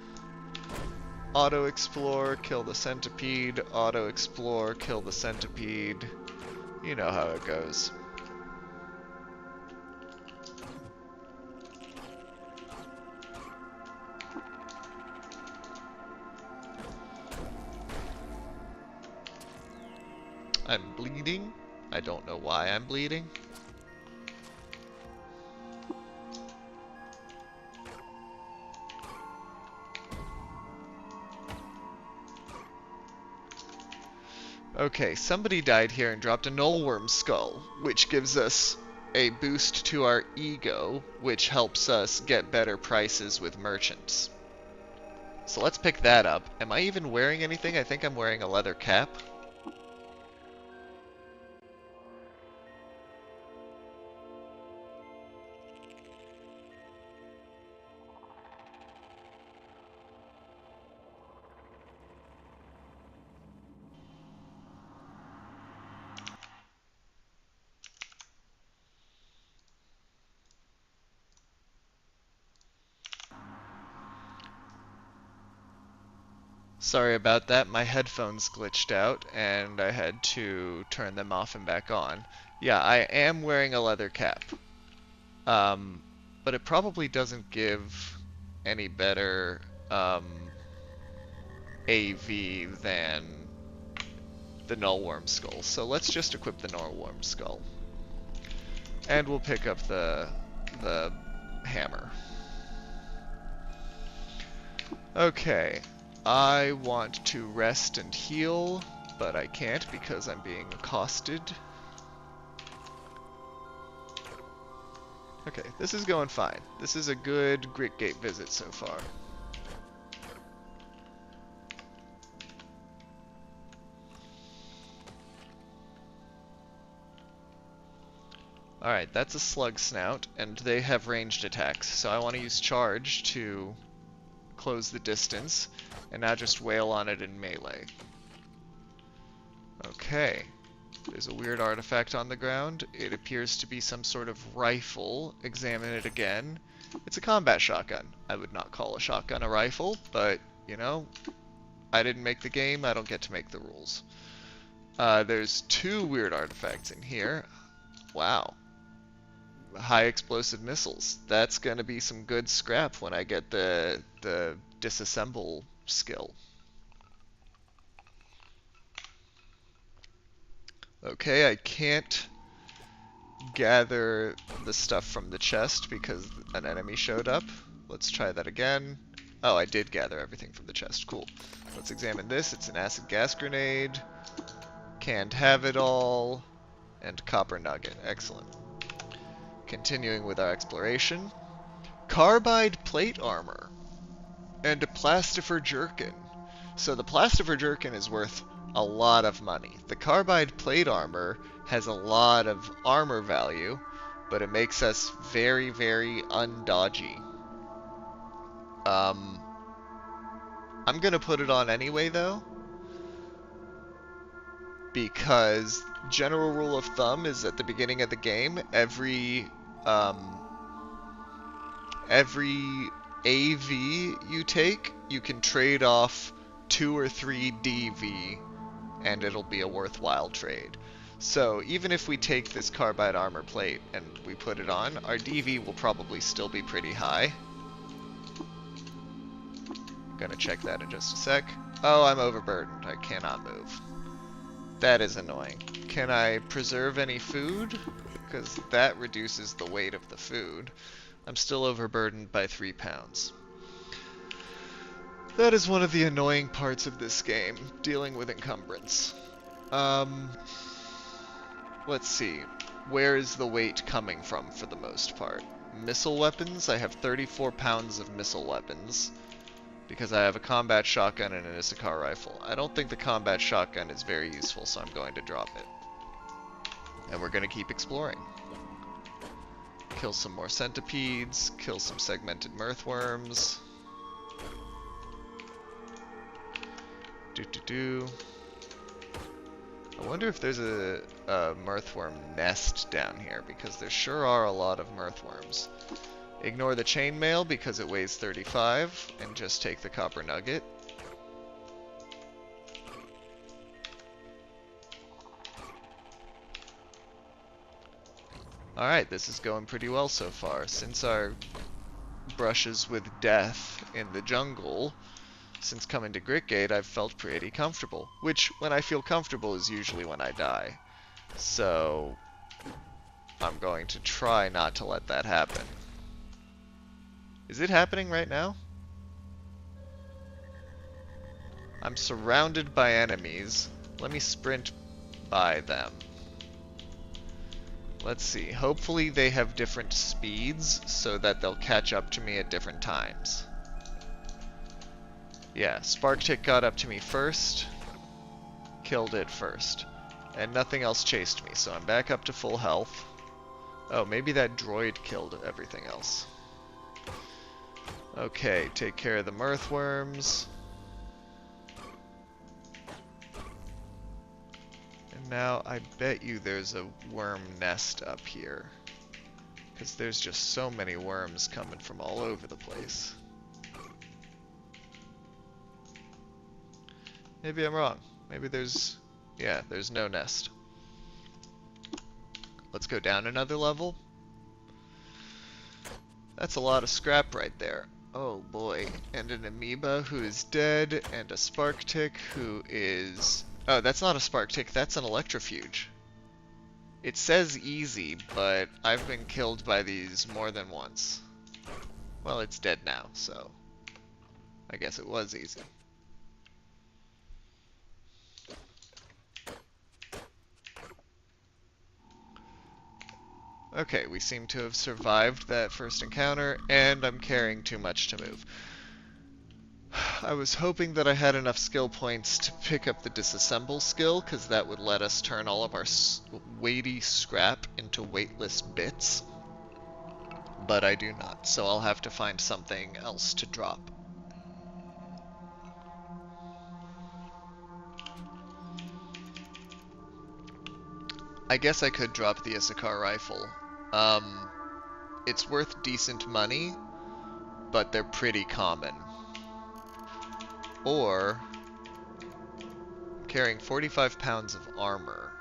S1: Auto-explore, kill the centipede. Auto-explore, kill the centipede. You know how it goes. I'm bleeding. I don't know why I'm bleeding. Okay, somebody died here and dropped a nullworm skull, which gives us a boost to our ego, which helps us get better prices with merchants. So let's pick that up. Am I even wearing anything? I think I'm wearing a leather cap. Sorry about that, my headphones glitched out and I had to turn them off and back on. Yeah, I am wearing a leather cap. But it probably doesn't give any better AV than the nullworm skull. So let's just equip the nullworm skull. And we'll pick up the hammer. Okay, I want to rest and heal, but I can't because I'm being accosted. Okay, this is going fine. This is a good Gritgate visit so far. Alright, that's a slug snout, and they have ranged attacks, so I want to use charge to close the distance, and now just wail on it in melee. Okay. There's a weird artifact on the ground. It appears to be some sort of rifle. Examine it again. It's a combat shotgun. I would not call a shotgun a rifle, but, you know, I didn't make the game, I don't get to make the rules. There's two weird artifacts in here. Wow. High explosive missiles. That's gonna be some good scrap when I get the disassemble skill. Okay, I can't gather the stuff from the chest because an enemy showed up. Let's try that again. Oh, I did gather everything from the chest. Cool. Let's examine this. It's an acid gas grenade. Can't have it all. And copper nugget. Excellent. Continuing with our exploration. Carbide plate armor. And a plastifer jerkin. So the plastifer jerkin is worth a lot of money. The carbide plate armor has a lot of armor value, but it makes us very, very undodgy. I'm gonna put it on anyway though, because general rule of thumb is at the beginning of the game, every AV you take, you can trade off 2 or 3 DV, and it'll be a worthwhile trade. So even if we take this carbide armor plate and we put it on, our DV will probably still be pretty high. Gonna check that in just a sec. Oh, I'm overburdened. I cannot move. That is annoying. Can I preserve any food? Because that reduces the weight of the food. I'm still overburdened by 3 pounds. That is one of the annoying parts of this game, dealing with encumbrance. Let's see. Where is the weight coming from for the most part? Missile weapons? I have 34 pounds of missile weapons, because I have a combat shotgun and an Issachar rifle. I don't think the combat shotgun is very useful, so I'm going to drop it. And we're going to keep exploring. Kill some more centipedes, kill some segmented mirthworms. I wonder if there's a mirthworm nest down here, because there sure are a lot of mirthworms. Ignore the chainmail because it weighs 35, and just take the copper nugget. Alright, this is going pretty well so far. Since our brushes with death in the jungle, Since coming to Gritgate, I've felt pretty comfortable. Which, when I feel comfortable, is usually when I die. So, I'm going to try not to let that happen. Is it happening right now? I'm surrounded by enemies. Let me sprint by them. Let's see. Hopefully they have different speeds so that they'll catch up to me at different times. Yeah, Spark Tick got up to me first. Killed it first. And nothing else chased me, so I'm back up to full health. Oh, maybe that droid killed everything else. Okay, take care of the Mirthworms. And now I bet you there's a worm nest up here. Because there's just so many worms coming from all over the place. Maybe I'm wrong. Maybe there's... yeah, there's no nest. Let's go down another level. That's a lot of scrap right there. Oh boy. And an amoeba who is dead, and a spark tick who is... oh, that's not a spark tick, that's an electrofuge. It says easy, but I've been killed by these more than once. Well, it's dead now, so I guess it was easy. Okay, we seem to have survived that first encounter, and I'm carrying too much to move. I was hoping that I had enough skill points to pick up the disassemble skill, because that would let us turn all of our weighty scrap into weightless bits. But I do not, so I'll have to find something else to drop. I guess I could drop the Issachar rifle. It's worth decent money, but they're pretty common. Or, I'm carrying 45 pounds of armor.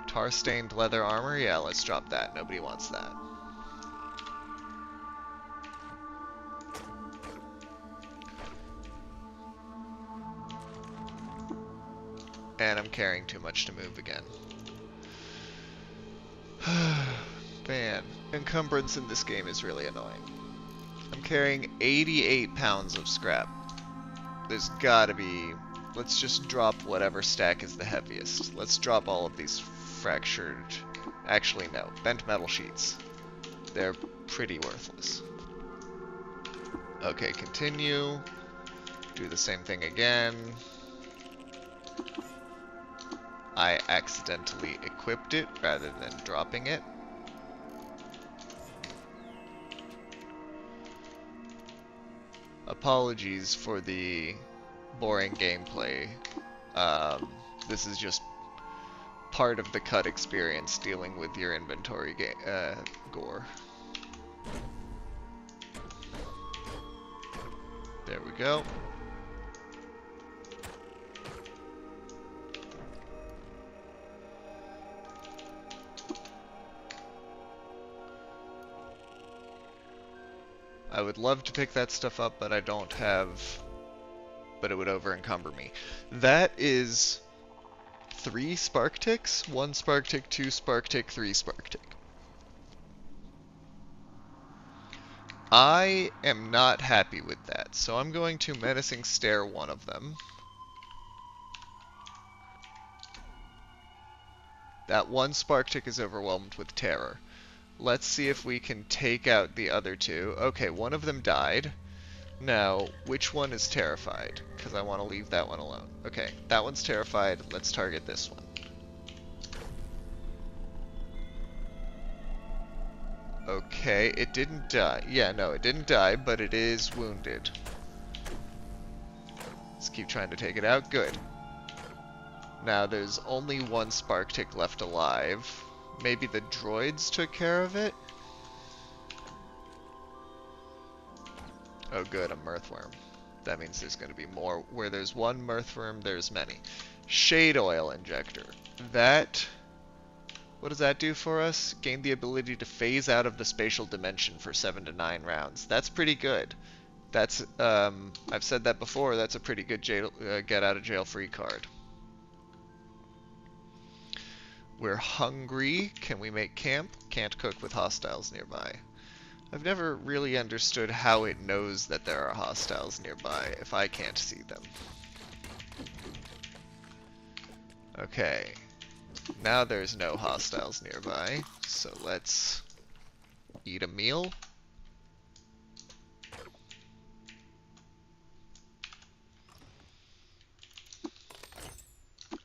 S1: Tar-stained leather armor? Yeah, let's drop that. Nobody wants that. And I'm carrying too much to move again. Man, encumbrance in this game is really annoying. I'm carrying 88 pounds of scrap. There's gotta be... let's just drop whatever stack is the heaviest. Let's drop all of these fractured... actually, no. Bent metal sheets. They're pretty worthless. Okay, continue. Do the same thing again. I accidentally equipped it rather than dropping it. Apologies for the boring gameplay. This is just part of the cut experience, dealing with your inventory gore. There we go. I would love to pick that stuff up, but I don't have... but it would over-encumber me. That is 3 spark ticks, 1 spark tick, 2 spark tick, 3 spark tick. I am not happy with that, so I'm going to menacing stare one of them. That 1 spark tick is overwhelmed with terror. Let's see if we can take out the other 2. Okay, one of them died. Now, which one is terrified? Because I want to leave that one alone. Okay, that one's terrified. Let's target this one. Okay, it didn't die. Yeah, no, it didn't die, but it is wounded. Let's keep trying to take it out. Good. Now, there's only 1 spark tick left alive. Maybe the droids took care of it? Oh good, a mirthworm. That means there's going to be more. Where there's 1 mirthworm, there's many. Shade oil injector. That... what does that do for us? Gain the ability to phase out of the spatial dimension for 7 to 9 rounds. That's pretty good. That's, I've said that before, that's a pretty good jail, get out of jail free card. We're hungry. Can we make camp? Can't cook with hostiles nearby. I've never really understood how it knows that there are hostiles nearby if I can't see them. Okay. Now there's no hostiles nearby, so let's eat a meal.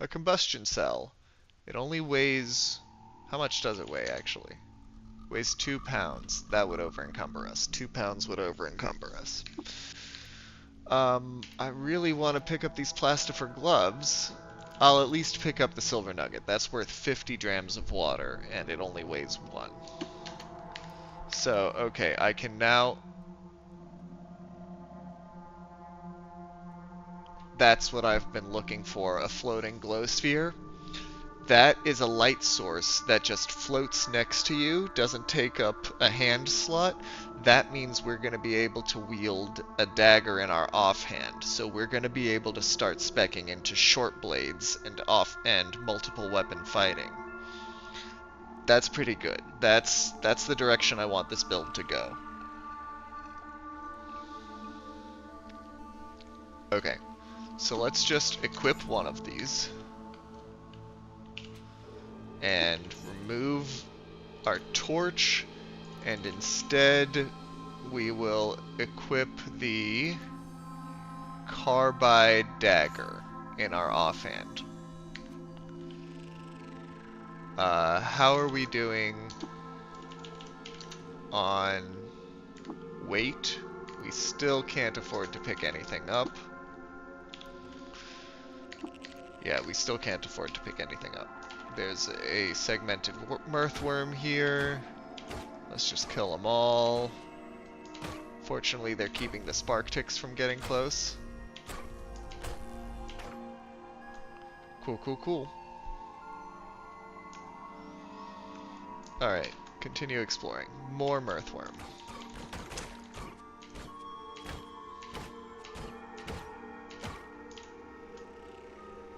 S1: A combustion cell. It only weighs... How much does it weigh, actually? Weighs 2 pounds. That would over-encumber us. 2 pounds would over-encumber us. I really want to pick up these plastifer gloves. I'll at least pick up the silver nugget. That's worth 50 drams of water, and it only weighs 1. So, okay, I can now... That's what I've been looking for, a floating glow sphere. That is a light source that just floats next to you, doesn't take up a hand slot. That means we're going to be able to wield a dagger in our offhand. So we're going to be able to start speccing into short blades and multiple weapon fighting. That's pretty good. That's the direction I want this build to go. Okay, so let's just equip one of these. And remove our torch, and instead we will equip the carbide dagger in our offhand. How are we doing on weight? We still can't afford to pick anything up. Yeah, we still can't afford to pick anything up. There's a segmented mirthworm here. Let's just kill them all. Fortunately, they're keeping the spark ticks from getting close. Cool, cool, cool. Alright, continue exploring. More mirthworm.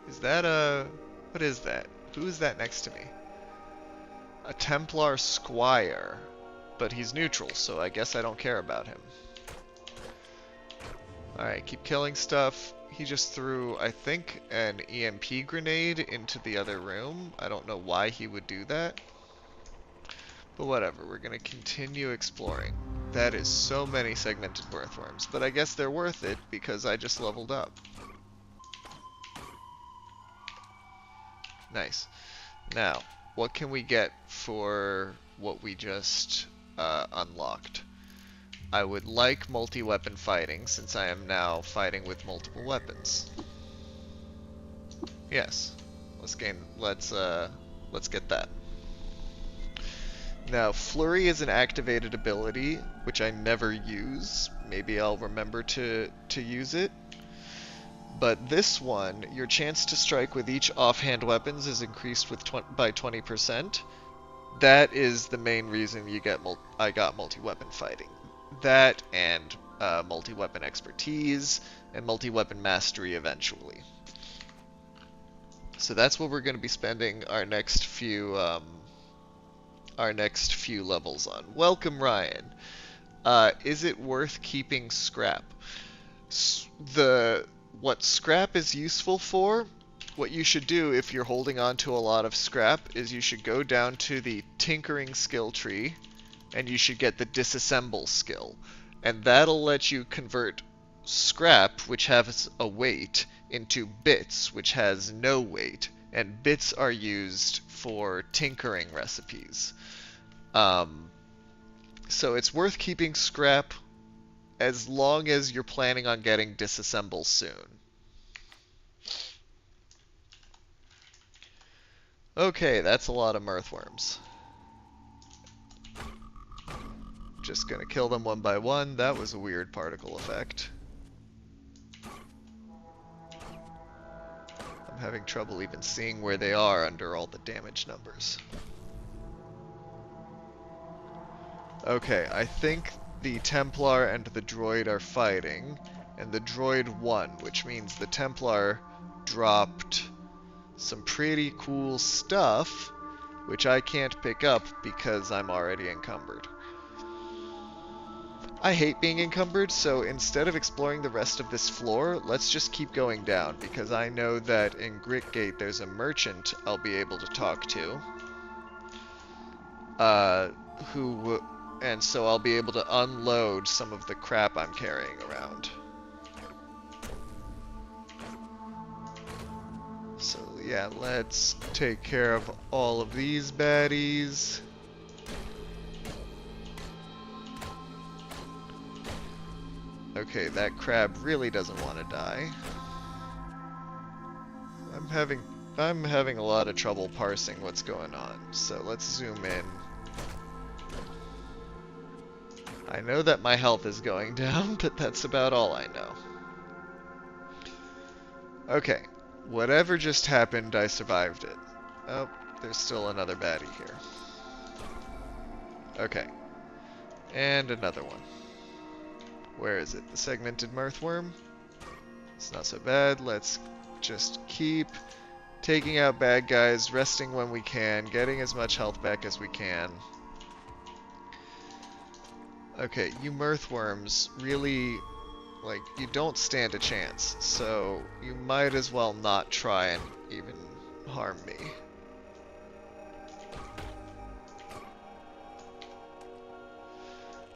S1: Is that a... What is that? Who is that next to me? A Templar Squire. But he's neutral, so I guess I don't care about him. Alright, keep killing stuff. He just threw, I think, an EMP grenade into the other room. I don't know why he would do that. But whatever, we're gonna continue exploring. That is so many segmented mirthworms, but I guess they're worth it because I just leveled up. Nice. Now, what can we get for what we just unlocked? I would like multi-weapon fighting, since I am now fighting with multiple weapons. Yes. Let's get that. Now, Flurry is an activated ability, which I never use. Maybe I'll remember to use it. But this one, your chance to strike with each offhand weapons is increased with by 20%. That is the main reason you get I got multi-weapon fighting. That and multi-weapon expertise and multi-weapon mastery eventually. So that's what we're going to be spending our next few levels on. Welcome, Ryan. Is it worth keeping scrap? What scrap is useful for, what you should do if you're holding on to a lot of scrap is you should go down to the tinkering skill tree and you should get the disassemble skill. And that'll let you convert scrap, which has a weight, into bits, which has no weight. And bits are used for tinkering recipes. So it's worth keeping scrap as long as you're planning on getting disassemble soon. Okay, that's a lot of mirthworms. Just gonna kill them one by one. That was a weird particle effect. I'm having trouble even seeing where they are under all the damage numbers. Okay, I think the Templar and the droid are fighting, and the droid won, which means the Templar dropped some pretty cool stuff, which I can't pick up because I'm already encumbered. I hate being encumbered, so instead of exploring the rest of this floor, let's just keep going down, because I know that in Gritgate there's a merchant I'll be able to talk to. And so I'll be able to unload some of the crap I'm carrying around. So yeah, let's take care of all of these baddies. Okay, that crab really doesn't want to die. I'm having a lot of trouble parsing what's going on, so let's zoom in. I know that my health is going down, but that's about all I know. Okay, whatever just happened, I survived it. Oh, there's still another baddie here. Okay, and another one. Where is it? The segmented mirthworm? It's not so bad. Let's just keep taking out bad guys, resting when we can, getting as much health back as we can. Okay, you mirthworms really, like, you don't stand a chance, so you might as well not try and even harm me.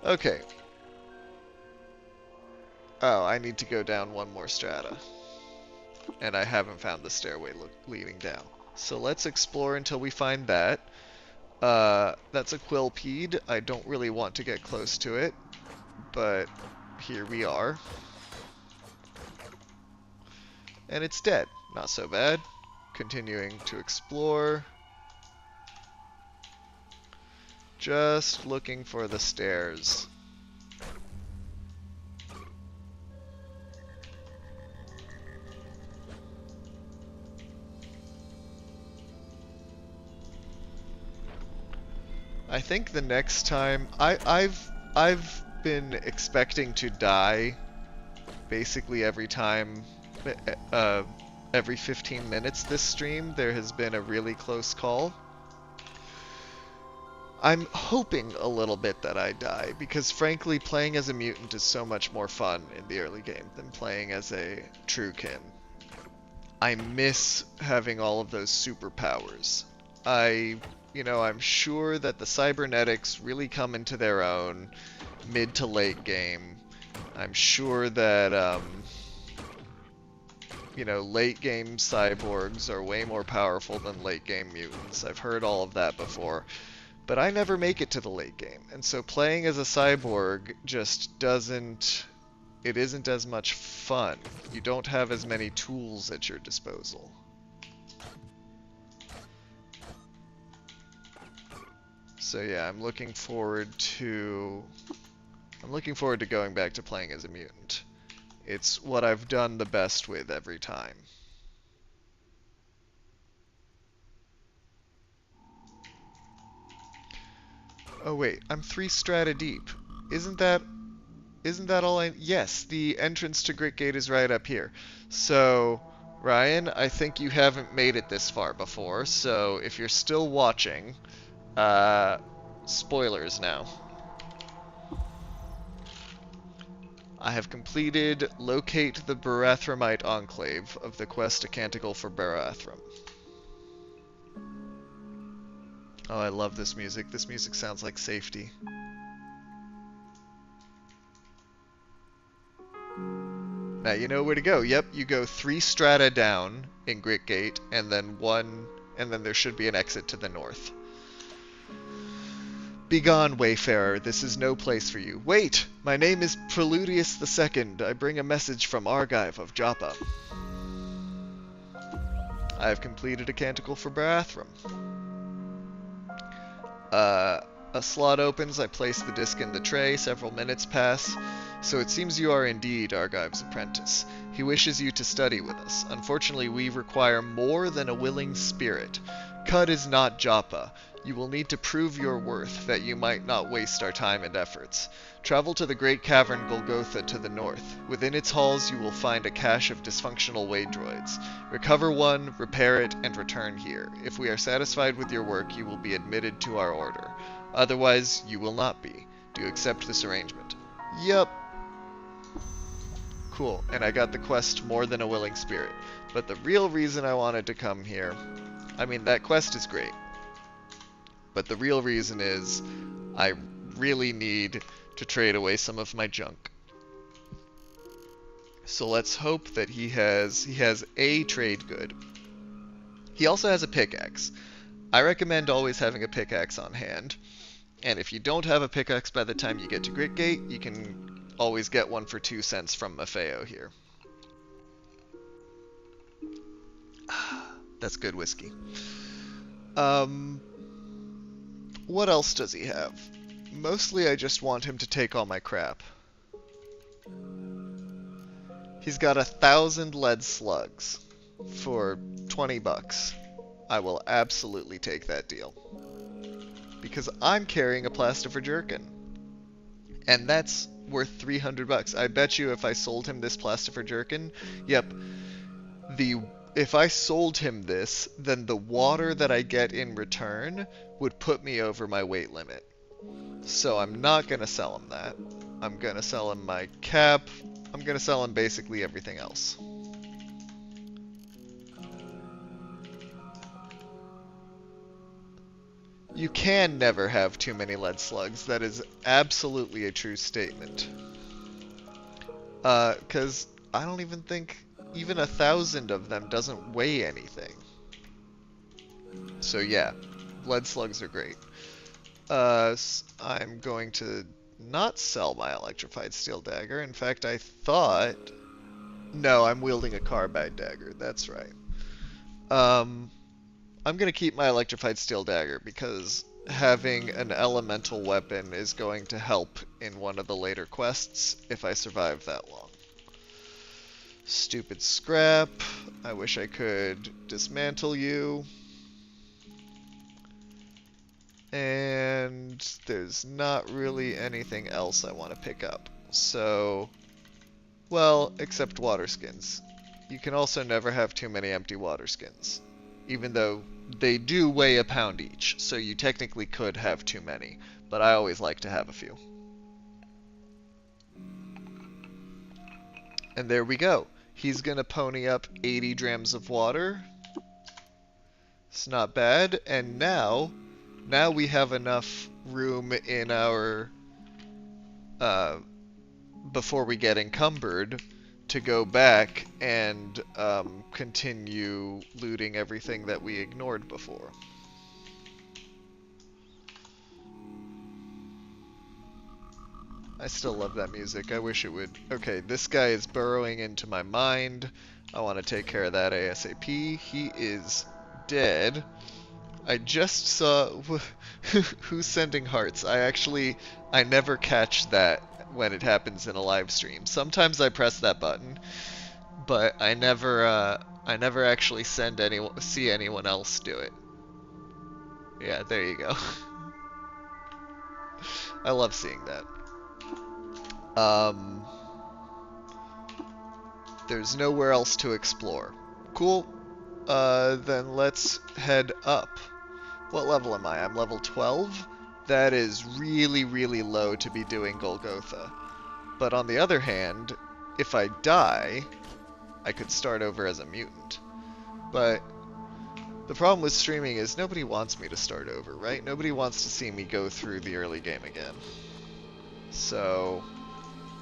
S1: Okay. Oh, I need to go down one more strata. And I haven't found the stairway leading down. So let's explore until we find that. That's a quillpede. I don't really want to get close to it, but here we are. And it's dead. Not so bad. Continuing to explore. Just looking for the stairs. I think the next time I've been expecting to die basically every time, every 15 minutes this stream there has been a really close call. I'm hoping a little bit that I die, because frankly playing as a mutant is so much more fun in the early game than playing as a true kin. I miss having all of those superpowers. I'm sure that the cybernetics really come into their own mid to late game. I'm sure that, late game cyborgs are way more powerful than late game mutants. I've heard all of that before. But I never make it to the late game. And so playing as a cyborg just it isn't as much fun. You don't have as many tools at your disposal. So yeah, I'm looking forward to going back to playing as a mutant. It's what I've done the best with every time. Oh wait, I'm 3 strata deep. Isn't that all I... Yes, the entrance to Gritgate is right up here. So, Ryan, I think you haven't made it this far before, so if you're still watching... spoilers now. I have completed Locate the Barathramite Enclave of the quest A Canticle for Barathram. Oh, I love this music. This music sounds like safety. Now you know where to go. Yep, you go 3 strata down in Gritgate, and then there should be an exit to the north. Begone, wayfarer, this is no place for you. Wait! My name is Priludius II. I bring a message from Argive of Joppa. I have completed a canticle for Barathram. A slot opens, I place the disc in the tray, several minutes pass. So it seems you are indeed Argive's apprentice. He wishes you to study with us. Unfortunately, we require more than a willing spirit. Qud is not Joppa. You will need to prove your worth, that you might not waste our time and efforts. Travel to the great cavern Golgotha to the north. Within its halls you will find a cache of dysfunctional wade droids. Recover one, repair it, and return here. If we are satisfied with your work, you will be admitted to our order. Otherwise, you will not be. Do you accept this arrangement? Yup. Cool, and I got the quest More Than a Willing Spirit. But the real reason I wanted to come here, I mean, that quest is great. But the real reason is I really need to trade away some of my junk. So let's hope that he has a trade good. He also has a pickaxe. I recommend always having a pickaxe on hand. And if you don't have a pickaxe by the time you get to Gritgate, you can always get one for 2 cents from Maffeo here. That's good whiskey. What else does he have? Mostly I just want him to take all my crap. He's got 1,000 lead slugs for 20 bucks. I will absolutely take that deal. Because I'm carrying a Plastifer Jerkin. And that's worth 300 bucks. I bet you if I sold him this Plastifer Jerkin, yep, if I sold him this, then the water that I get in return would put me over my weight limit. So I'm not going to sell him that. I'm going to sell him my cap. I'm going to sell him basically everything else. You can never have too many lead slugs. That is absolutely a true statement. 'Cause I don't even think even 1,000 of them doesn't weigh anything. So yeah, lead slugs are great. I'm going to not sell my electrified steel dagger. In fact, I thought... No, I'm wielding a carbide dagger. That's right. I'm going to keep my electrified steel dagger because having an elemental weapon is going to help in one of the later quests if I survive that long. Stupid scrap. I wish I could dismantle you. And there's not really anything else I want to pick up. So, well, except water skins. You can also never have too many empty water skins. Even though they do weigh a pound each, so you technically could have too many. But I always like to have a few. And there we go. He's gonna pony up 80 drams of water. It's not bad. And now we have enough room in our, before we get encumbered, to go back and continue looting everything that we ignored before. I still love that music. I wish it would... Okay, this guy is burrowing into my mind. I want to take care of that ASAP. He is dead. I just saw... Who's sending hearts? I never catch that when it happens in a live stream. Sometimes I press that button, but I never actually see anyone else do it. Yeah, there you go. I love seeing that. There's nowhere else to explore. Cool. Then let's head up. What level am I? I'm level 12? That is really, really low to be doing Golgotha. But on the other hand, if I die, I could start over as a mutant. But the problem with streaming is nobody wants me to start over, right? Nobody wants to see me go through the early game again. So,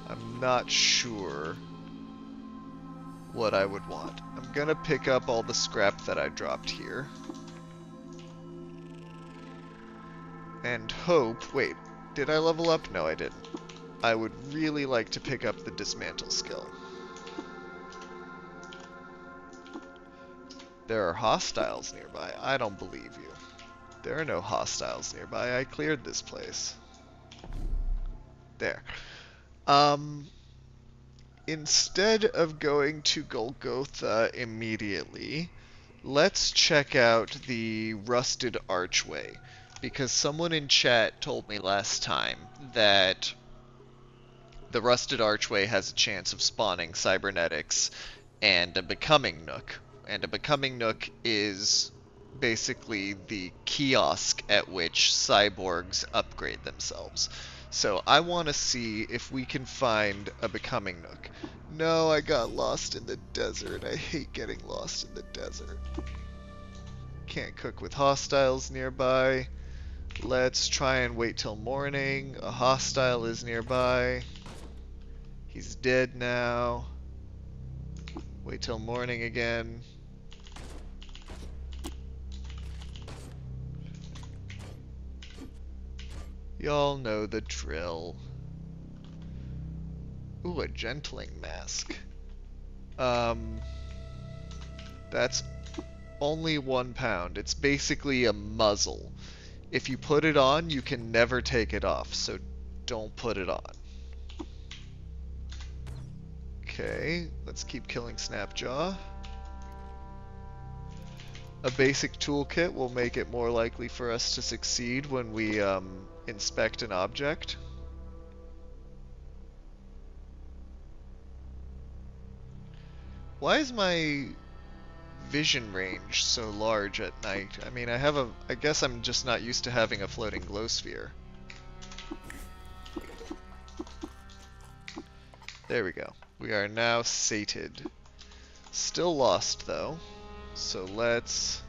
S1: I'm not sure what I would want. I'm gonna pick up all the scrap that I dropped here. And hope... Wait, did I level up? No, I didn't. I would really like to pick up the dismantle skill. There are hostiles nearby. I don't believe you. There are no hostiles nearby. I cleared this place. There. Instead of going to Golgotha immediately, let's check out the rusted archway, because someone in chat told me last time that the rusted archway has a chance of spawning cybernetics and a becoming nook. And a becoming nook is basically the kiosk at which cyborgs upgrade themselves. So I want to see if we can find a becoming nook. No, I got lost in the desert. I hate getting lost in the desert. Can't cook with hostiles nearby. Let's try and wait till morning. A hostile is nearby. He's dead now. Wait till morning again. Y'all know the drill. Ooh, a gentling mask. That's only £1. It's basically a muzzle. If you put it on, you can never take it off, so don't put it on. Okay, let's keep killing Snapjaw. A basic toolkit will make it more likely for us to succeed when we inspect an object. Why is my vision range so large at night? I mean, I guess I'm just not used to having a floating glow sphere. There we go. We are now sated. Still lost though. So let's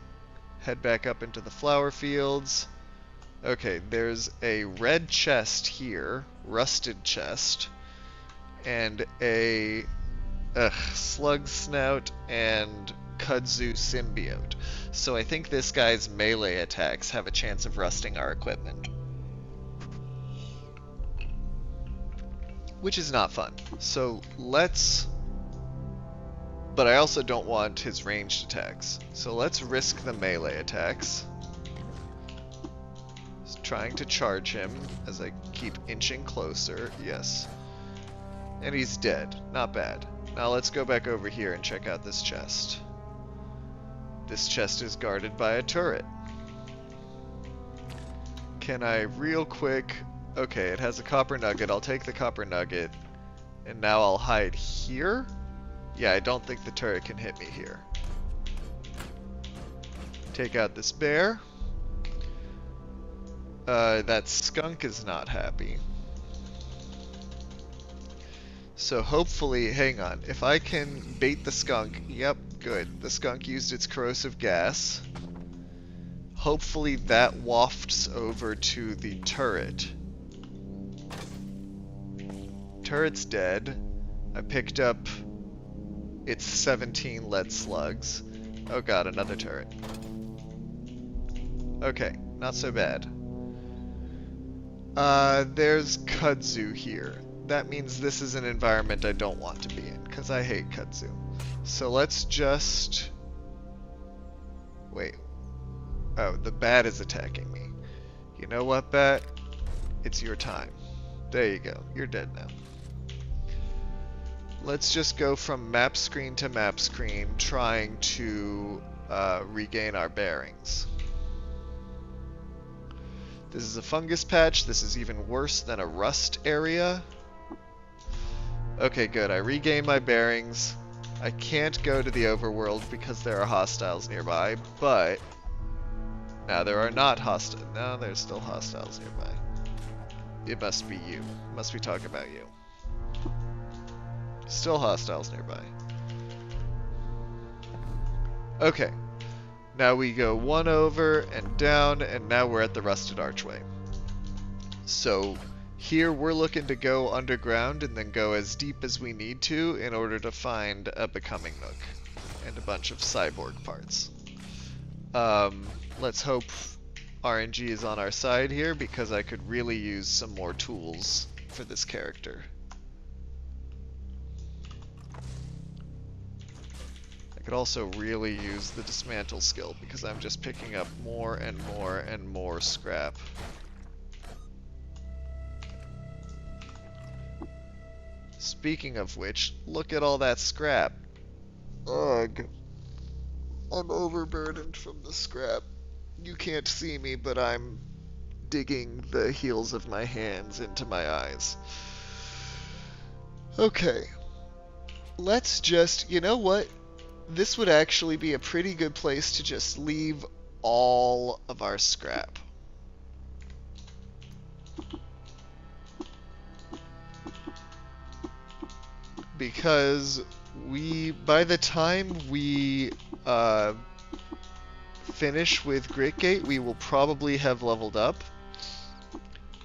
S1: head back up into the flower fields. Okay, there's a red chest here, rusted chest, and a slug snout and kudzu symbiote. So I think this guy's melee attacks have a chance of rusting our equipment. Which is not fun. So let's... But I also don't want his ranged attacks. So let's risk the melee attacks. Just trying to charge him as I keep inching closer. Yes. And he's dead. Not bad. Now let's go back over here and check out this chest. This chest is guarded by a turret. Can I real quick... Okay, it has a copper nugget. I'll take the copper nugget. And now I'll hide here? Yeah, I don't think the turret can hit me here. Take out this bear. That skunk is not happy. So hopefully, hang on, if I can bait the skunk, yep, good. The skunk used its corrosive gas. Hopefully that wafts over to the turret. Turret's dead. I picked up its 17 lead slugs. Oh god, another turret. Okay, not so bad. There's kudzu here. That means this is an environment I don't want to be in, because I hate kudzu. So let's just... Wait. Oh, the bat is attacking me. You know what, bat? It's your time. There you go. You're dead now. Let's just go from map screen to map screen, trying to regain our bearings. This is a fungus patch. This is even worse than a rust area. Okay, good. I regain my bearings. I can't go to the overworld because there are hostiles nearby, but... Now, there are not hostiles. No, there's still hostiles nearby. It must be you. It must be talking about you. Still hostiles nearby. Okay. Now we go one over and down, and now we're at the rusted archway. So here we're looking to go underground and then go as deep as we need to in order to find a becoming nook and a bunch of cyborg parts. Let's hope RNG is on our side here, because I could really use some more tools for this character. I could also really use the dismantle skill, because I'm just picking up more and more and more scrap. Speaking of which, look at all that scrap. Ugh. I'm overburdened from the scrap. You can't see me, but I'm digging the heels of my hands into my eyes. Okay. Let's just, you know what? This would actually be a pretty good place to just leave all of our scrap. Because by the time we finish with Gritgate, we will probably have leveled up.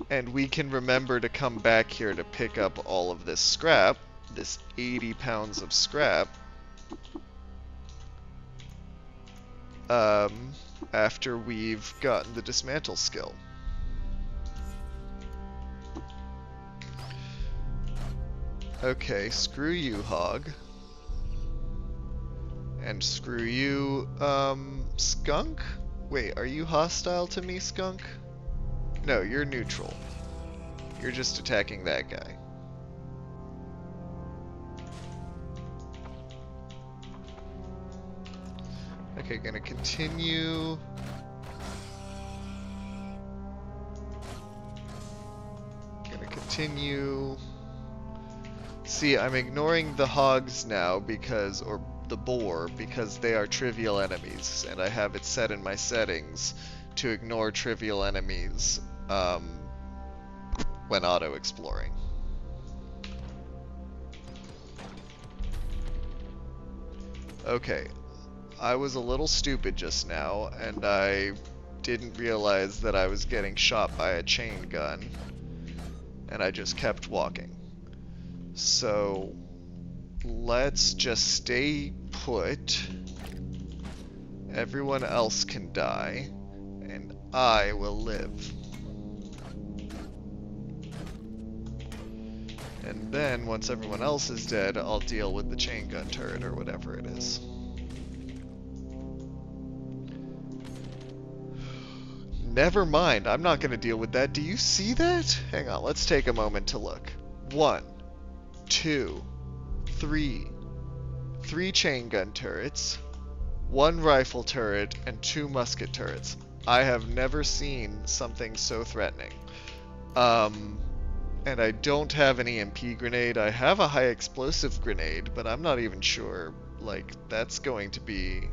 S1: And we can remember to come back here to pick up all of this scrap, this 80 pounds of scrap, after we've gotten the dismantle skill. Okay, screw you, Hog. And screw you, Skunk? Wait, are you hostile to me, Skunk? No, you're neutral. You're just attacking that guy. Okay, gonna continue. Gonna continue. See, I'm ignoring the hogs now because, or the boar, because they are trivial enemies, and I have it set in my settings to ignore trivial enemies when auto-exploring. Okay, I was a little stupid just now, and I didn't realize that I was getting shot by a chain gun, and I just kept walking. So, let's just stay put. Everyone else can die, and I will live. And then, once everyone else is dead, I'll deal with the chain gun turret or whatever it is. Never mind, I'm not going to deal with that. Do you see that? Hang on, let's take a moment to look. 1, 2, 3. 3 chain gun turrets, 1 rifle turret, and 2 musket turrets. I have never seen something so threatening. And I don't have an EMP grenade. I have a high explosive grenade, but I'm not even sure, like, that's going to be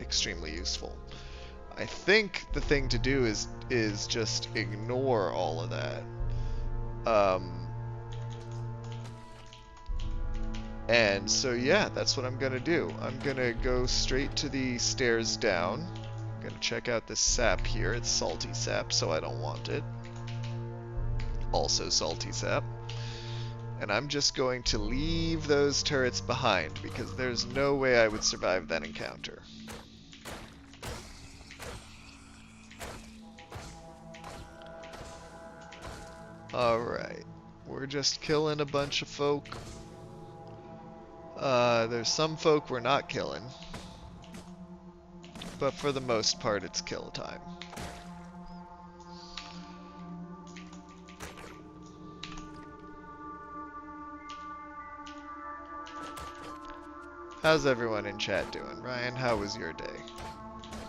S1: extremely useful. I think the thing to do is just ignore all of that. And so yeah, that's what I'm gonna do. I'm gonna go straight to the stairs down. I'm gonna check out this sap here. It's salty sap, so I don't want it. Also salty sap. And I'm just going to leave those turrets behind, because there's no way I would survive that encounter. Alright, we're just killing a bunch of folk. There's some folk we're not killing, but for the most part it's kill time. How's everyone in chat doing? Ryan, how was your day?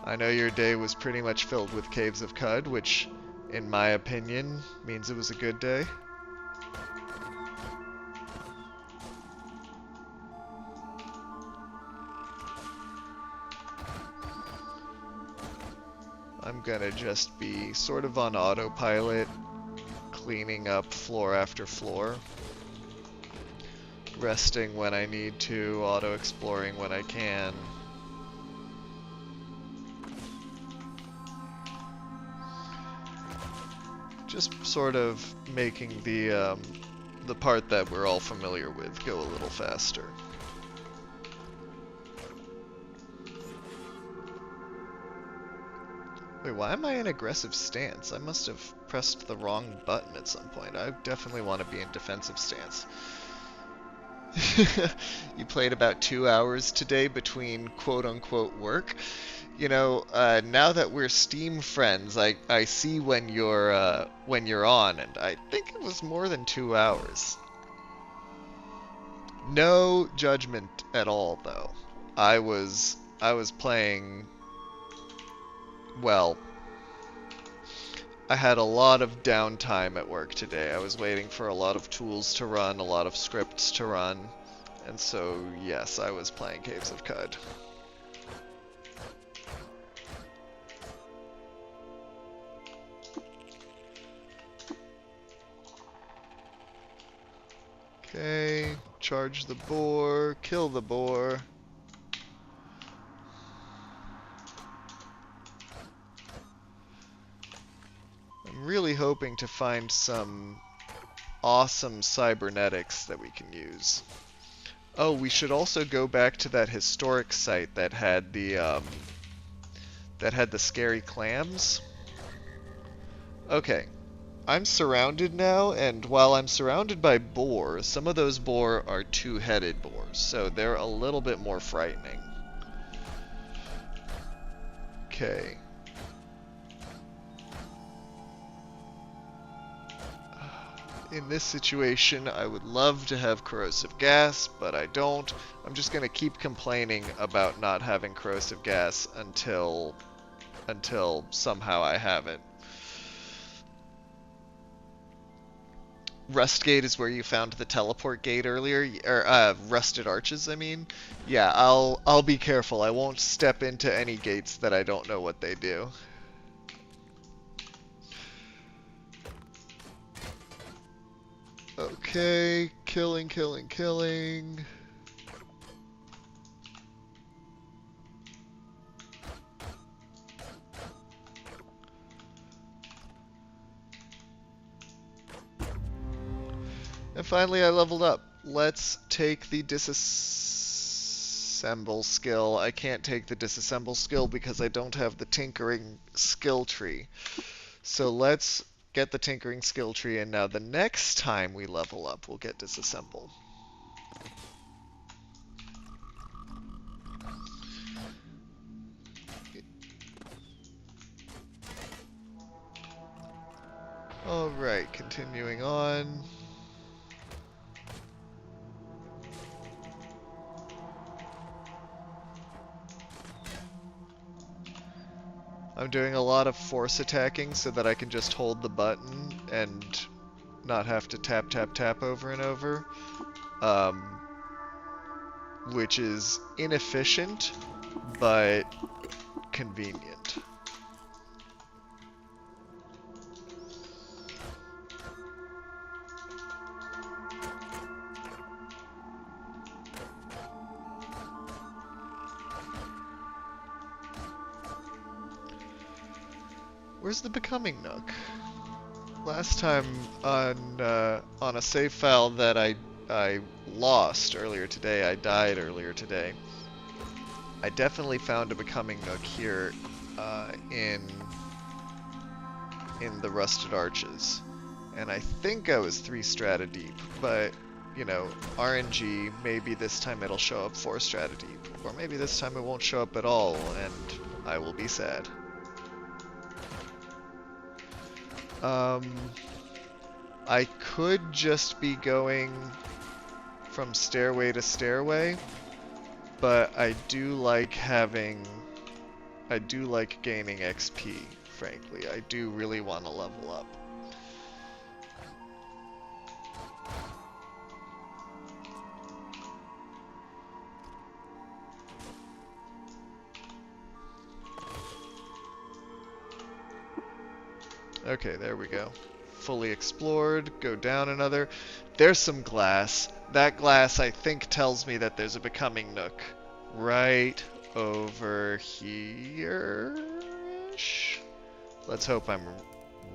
S1: I know your day was pretty much filled with Caves of Qud, which, in my opinion, means it was a good day. I'm gonna just be sort of on autopilot, cleaning up floor after floor. Resting when I need to, auto-exploring when I can. Just sort of making the part that we're all familiar with go a little faster. Wait, why am I in aggressive stance? I must have pressed the wrong button at some point. I definitely want to be in defensive stance. You played about 2 hours today between quote-unquote work. You know, now that we're Steam friends, I see when you're on, and I think it was more than 2 hours. No judgment at all, though. I was I was playing, well, I had a lot of downtime at work today. I was waiting for a lot of tools to run, a lot of scripts to run, and so, yes, I was playing Caves of Qud. Okay, charge the boar, kill the boar. I'm really hoping to find some awesome cybernetics that we can use. Oh, we should also go back to that historic site that had the scary clams. Okay. I'm surrounded now, and while I'm surrounded by boar, some of those boar are two-headed boars, so they're a little bit more frightening. Okay. In this situation, I would love to have corrosive gas, but I don't. I'm just going to keep complaining about not having corrosive gas until somehow I have it. Rust Gate is where you found the teleport gate earlier, or Rusted Arches, I mean. Yeah, I'll be careful. I won't step into any gates that I don't know what they do. Okay, killing. And finally I leveled up. Let's take the disassemble skill. I can't take the disassemble skill because I don't have the tinkering skill tree. So let's get the tinkering skill tree, and now the next time we level up, we'll get disassemble. Alright, continuing on. I'm doing a lot of force attacking so that I can just hold the button and not have to tap over and over, which is inefficient, but convenient. Where's the Becoming Nook? Last time on a save file that I lost earlier today, I died earlier today. I definitely found a Becoming Nook here in the Rusted Arches, and I think I was 3 strata deep, but you know, RNG, maybe this time it'll show up 4 strata deep, or maybe this time it won't show up at all, and I will be sad. I could just be going from stairway to stairway, but I do like gaining XP, frankly. I do really want to level up. Okay, there we go. Fully explored, go down another. There's some glass. That glass, I think, tells me that there's a Becoming Nook right over here-ish. Let's hope I'm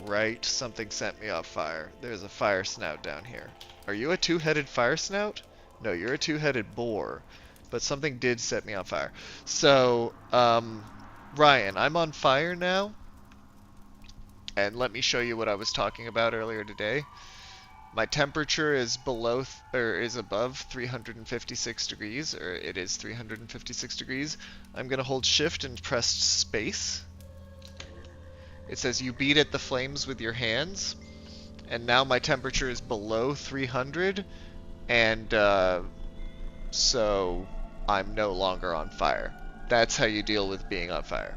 S1: right. Something sent me off fire. There's a fire snout down here. Are you a 2-headed fire snout? No, you're a 2-headed boar. But something did set me on fire. So, Ryan, I'm on fire now. And let me show you what I was talking about earlier today. My temperature is is above 356 degrees, or it is 356 degrees. I'm gonna hold Shift and press space. It says you beat at the flames with your hands, and now my temperature is below 300, and so I'm no longer on fire. That's how you deal with being on fire.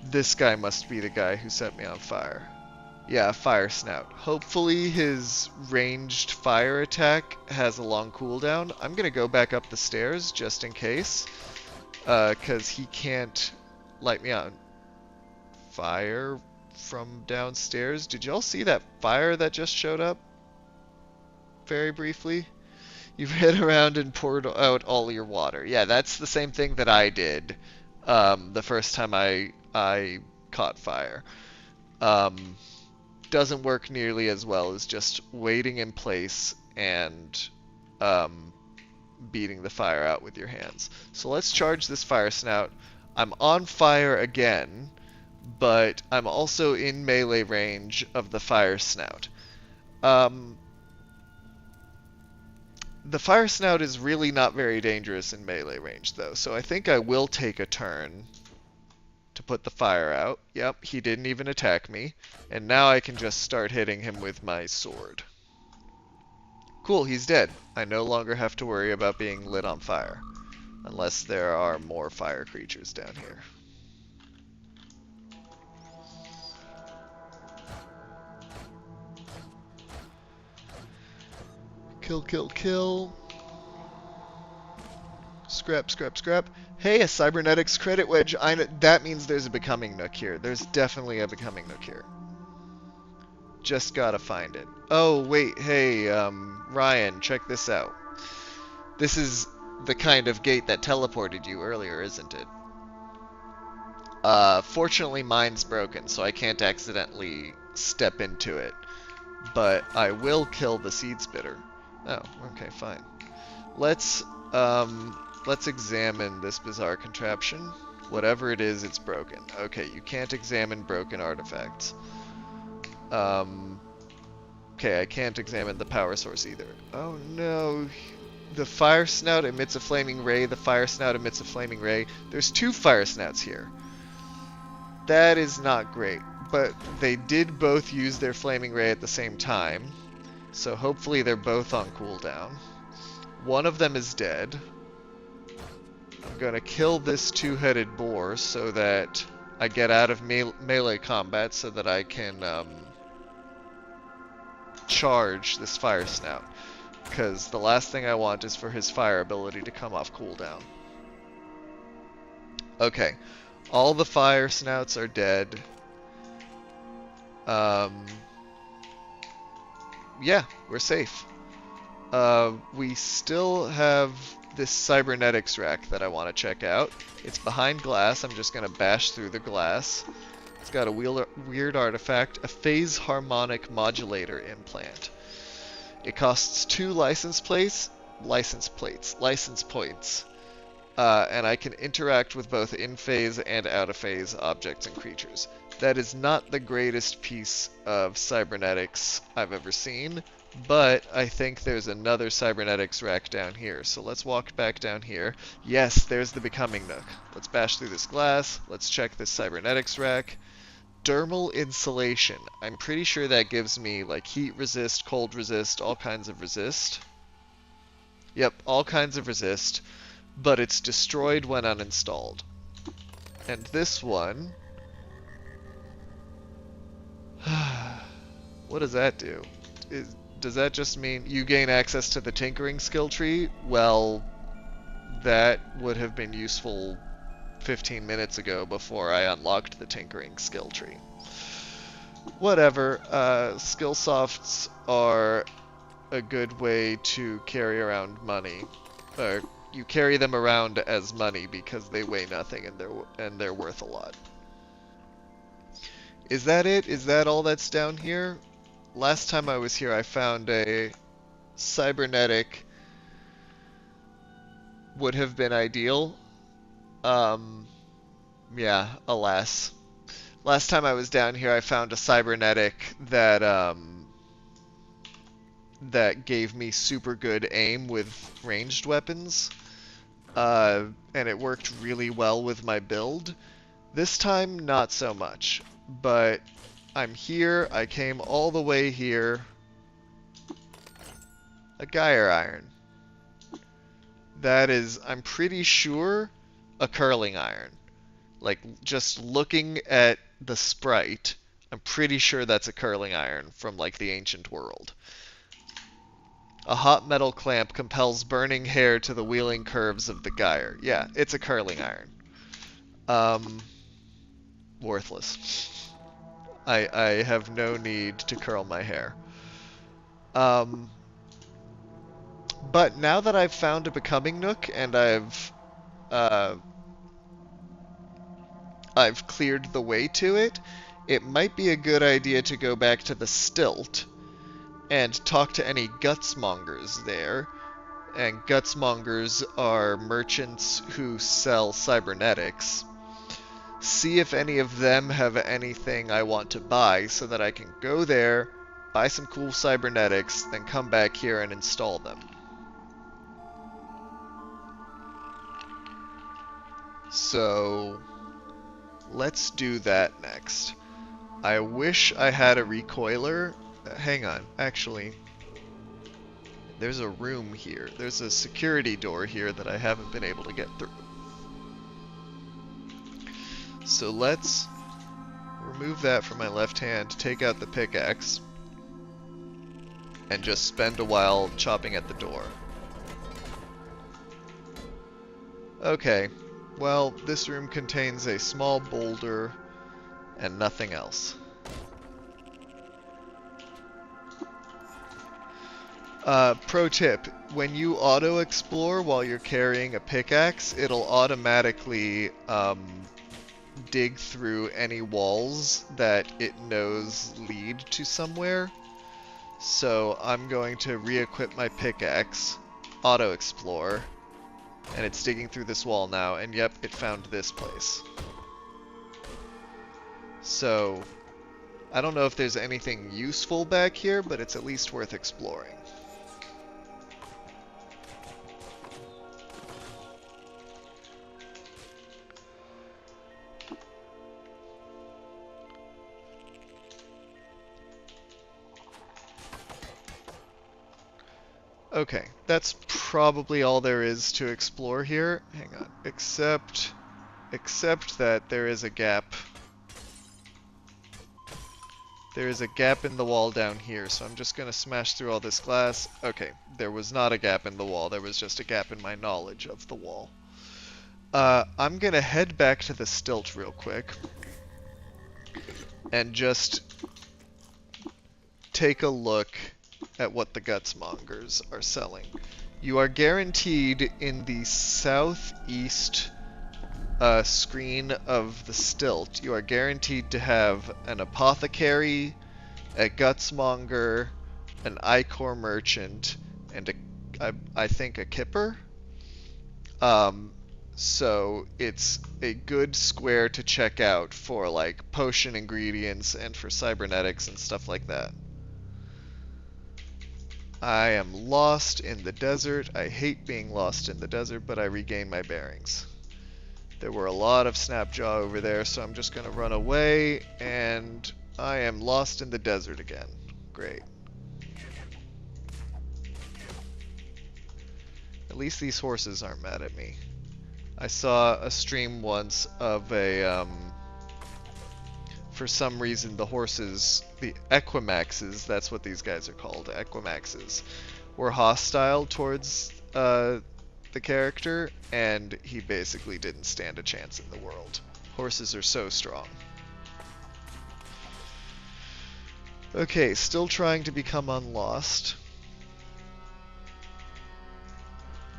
S1: This guy must be the guy who set me on fire. Yeah, fire snout. Hopefully his ranged fire attack has a long cooldown. I'm gonna go back up the stairs just in case, because he can't light me on fire from downstairs. Did y'all see that fire that just showed up? Very briefly. You ran around and poured out all your water. Yeah, that's the same thing that I did the first time I caught fire. Doesn't work nearly as well as just waiting in place and beating the fire out with your hands. So let's charge this fire snout. I'm on fire again, but I'm also in melee range of the fire snout. The fire snout is really not very dangerous in melee range, though, so I think I will take a turn to put the fire out. Yep, he didn't even attack me, and now I can just start hitting him with my sword. Cool, he's dead. I no longer have to worry about being lit on fire, unless there are more fire creatures down here. Kill, kill, kill. Scrap, scrap, scrap. Hey, a cybernetics credit wedge. That means there's a becoming nook here. There's definitely a becoming nook here. Just gotta find it. Oh, wait, hey, Ryan, check this out. This is the kind of gate that teleported you earlier, isn't it? Fortunately mine's broken, so I can't accidentally step into it. But I will kill the seed spitter. Oh, okay, fine. Let's examine this bizarre contraption. Whatever it is, it's broken. Okay, you can't examine broken artifacts. Okay, I can't examine the power source either. Oh no. The fire snout emits a flaming ray. The fire snout emits a flaming ray. There's two fire snouts here. That is not great. But they did both use their flaming ray at the same time. So hopefully they're both on cooldown. One of them is dead. I'm gonna kill this two-headed boar so that I get out of melee combat so that I can charge this fire snout. Because the last thing I want is for his fire ability to come off cooldown. Okay, all the fire snouts are dead. Yeah, we're safe. We still have this cybernetics rack that I want to check out. It's behind glass. I'm just going to bash through the glass. It's got a weird artifact, a phase harmonic modulator implant. It costs 2 license points, and I can interact with both in-phase and out-of-phase objects and creatures. That is not the greatest piece of cybernetics I've ever seen, but I think there's another cybernetics rack down here. So let's walk back down here. Yes, there's the becoming nook. Let's bash through this glass. Let's check this cybernetics rack. Dermal insulation. I'm pretty sure that gives me like heat resist, cold resist, all kinds of resist. Yep, all kinds of resist, but it's destroyed when uninstalled. And this one... what does that do? Does that just mean you gain access to the tinkering skill tree? Well, that would have been useful 15 minutes ago before I unlocked the tinkering skill tree. Whatever, skill softs are a good way to carry around money. You carry them around as money because they weigh nothing and they're worth a lot. Is that it? Is that all that's down here? Last time I was here I found a cybernetic would have been ideal. Yeah, alas. Last time I was down here I found a cybernetic that that gave me super good aim with ranged weapons. And it worked really well with my build. This time, not so much. But I'm here, I came all the way here. A Geyer Iron. That is, I'm pretty sure, a curling iron. Like, just looking at the sprite, I'm pretty sure that's a curling iron from, like, the ancient world. A hot metal clamp compels burning hair to the wheeling curves of the gyre. Yeah, it's a curling iron. Worthless. I have no need to curl my hair. But now that I've found a becoming nook and uh, I've cleared the way to it, it might be a good idea to go back to the stilt and talk to any gutsmongers there. And gutsmongers are merchants who sell cybernetics. See if any of them have anything I want to buy so that I can go there, buy some cool cybernetics, then come back here and install them. So let's do that next. I wish I had a recoiler. Hang on, actually, there's a room here. There's a security door here that I haven't been able to get through. So let's remove that from my left hand, take out the pickaxe, and just spend a while chopping at the door. Okay, well, this room contains a small boulder and nothing else. Pro tip, when you auto-explore while you're carrying a pickaxe, it'll automatically dig through any walls that it knows lead to somewhere. So I'm going to re-equip my pickaxe, auto-explore, and it's digging through this wall now, and yep, it found this place. So I don't know if there's anything useful back here, but it's at least worth exploring. Okay, that's probably all there is to explore here. Hang on, except that there is a gap. There is a gap in the wall down here, so I'm just gonna smash through all this glass. Okay, there was not a gap in the wall, there was just a gap in my knowledge of the wall. I'm gonna head back to the stilt real quick and just take a look at what the gutsmongers are selling. You are guaranteed in the southeast screen of the stilt, you are guaranteed to have an apothecary, a gutsmonger, an ichor merchant, and I think a kipper. So it's a good square to check out for like potion ingredients and for cybernetics and stuff like that. I am lost in the desert. I hate being lost in the desert, but I regain my bearings. There were a lot of snapjaw over there, so I'm just going to run away, and I am lost in the desert again. Great. At least these horses aren't mad at me. I saw a stream once of a, for some reason the horses, the equimaxes, that's what these guys are called, equimaxes, were hostile towards the character, and he basically didn't stand a chance in the world. Horses are so strong. Okay, still trying to become unlost.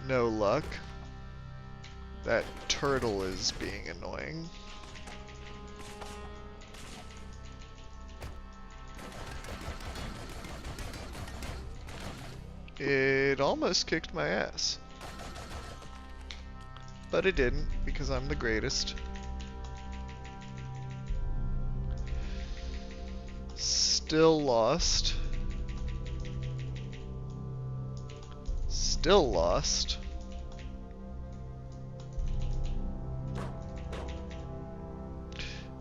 S1: No luck. That turtle is being annoying. It almost kicked my ass. But it didn't, because I'm the greatest. Still lost. Still lost.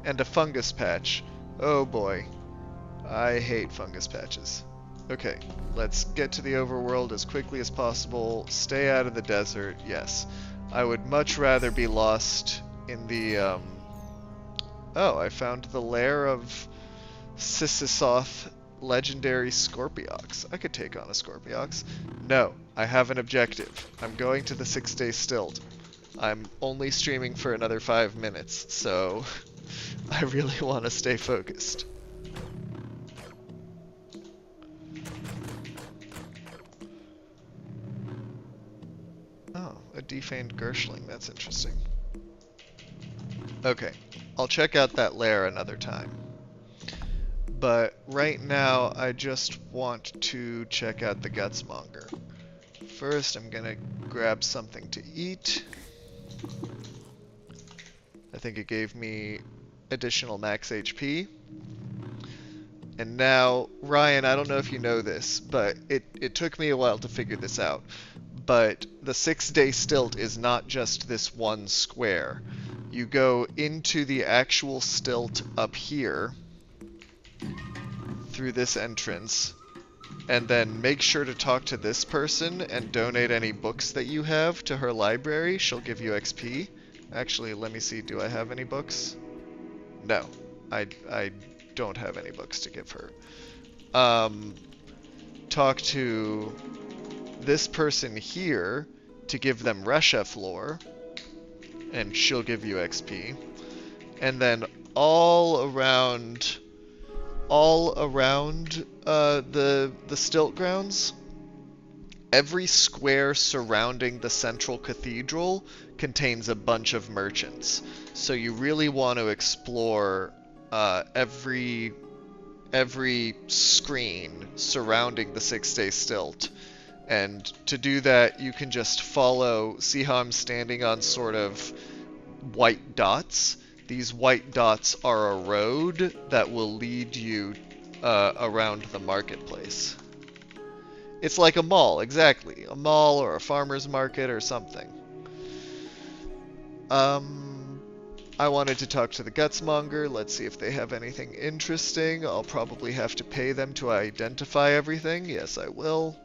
S1: And a fungus patch. Oh boy. I hate fungus patches. Okay, let's get to the overworld as quickly as possible. Stay out of the desert, yes. I would much rather be lost in the, Oh, I found the lair of Sisysoth legendary Scorpiox. I could take on a Scorpiox. No, I have an objective. I'm going to the 6-day stilt. I'm only streaming for another 5 minutes, so I really want to stay focused. Oh, a defanged Gershling. That's interesting. Okay, I'll check out that lair another time. But right now, I just want to check out the Gutsmonger. First, I'm gonna grab something to eat. I think it gave me additional max HP. And now, Ryan, I don't know if you know this, but it took me a while to figure this out. But the 6-day stilt is not just this one square. You go into the actual stilt up here, through this entrance, and then make sure to talk to this person and donate any books that you have to her library. She'll give you XP. Actually, let me see, do I have any books? No, I don't have any books to give her. Talk to this person here to give them Reshef lore, and she'll give you XP. And then all around the stilt grounds, every square surrounding the central cathedral contains a bunch of merchants. So you really want to explore every screen surrounding the 6-day stilt. And to do that, you can just follow, see how I'm standing on sort of white dots? These white dots are a road that will lead you around the marketplace. It's like a mall, exactly. A mall or a farmer's market or something. I wanted to talk to the Gutsmonger. Let's see if they have anything interesting. I'll probably have to pay them to identify everything. Yes, I will.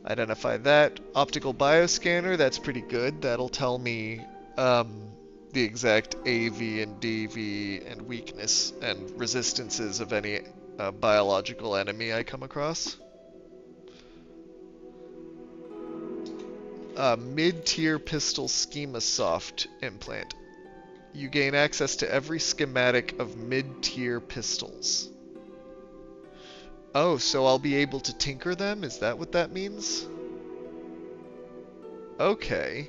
S1: Identify that. Optical bioscanner, that's pretty good. That'll tell me the exact AV and DV and weakness and resistances of any biological enemy I come across. Mid-tier pistol schema soft implant. You gain access to every schematic of mid-tier pistols. Oh, so I'll be able to tinker them? Is that what that means? Okay.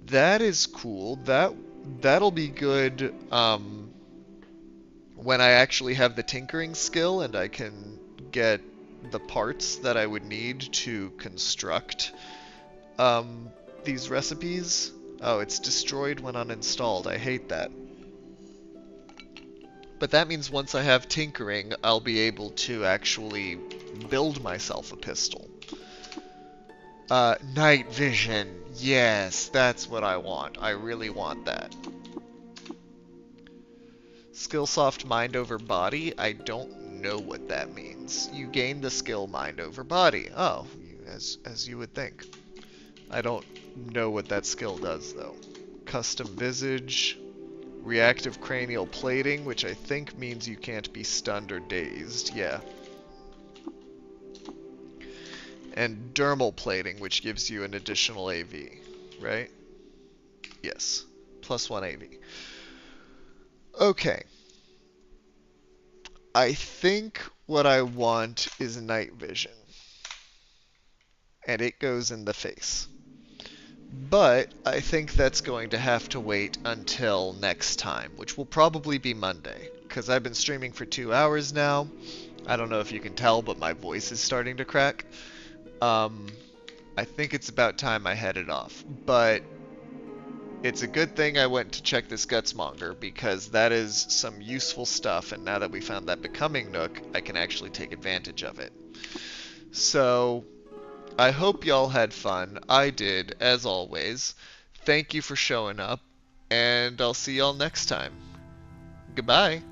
S1: That is cool. That'll be good when I actually have the tinkering skill and I can get the parts that I would need to construct these recipes. Oh, it's destroyed when uninstalled. I hate that. But that means once I have tinkering, I'll be able to actually build myself a pistol. Night vision. Yes, that's what I want. I really want that. Skill soft mind over body. I don't know what that means. You gain the skill mind over body. Oh, as you would think. I don't know what that skill does though. Custom visage. Reactive cranial plating, which I think means you can't be stunned or dazed. Yeah. And dermal plating, which gives you an additional AV, right? Yes. +1 AV. Okay. I think what I want is night vision. And it goes in the face. But I think that's going to have to wait until next time, which will probably be Monday, because I've been streaming for 2 hours now. I don't know if you can tell, but my voice is starting to crack. I think it's about time I headed off, but it's a good thing I went to check this Gutsmonger, because that is some useful stuff, and now that we found that becoming Nook, I can actually take advantage of it. So I hope y'all had fun. I did, as always. Thank you for showing up, and I'll see y'all next time. Goodbye.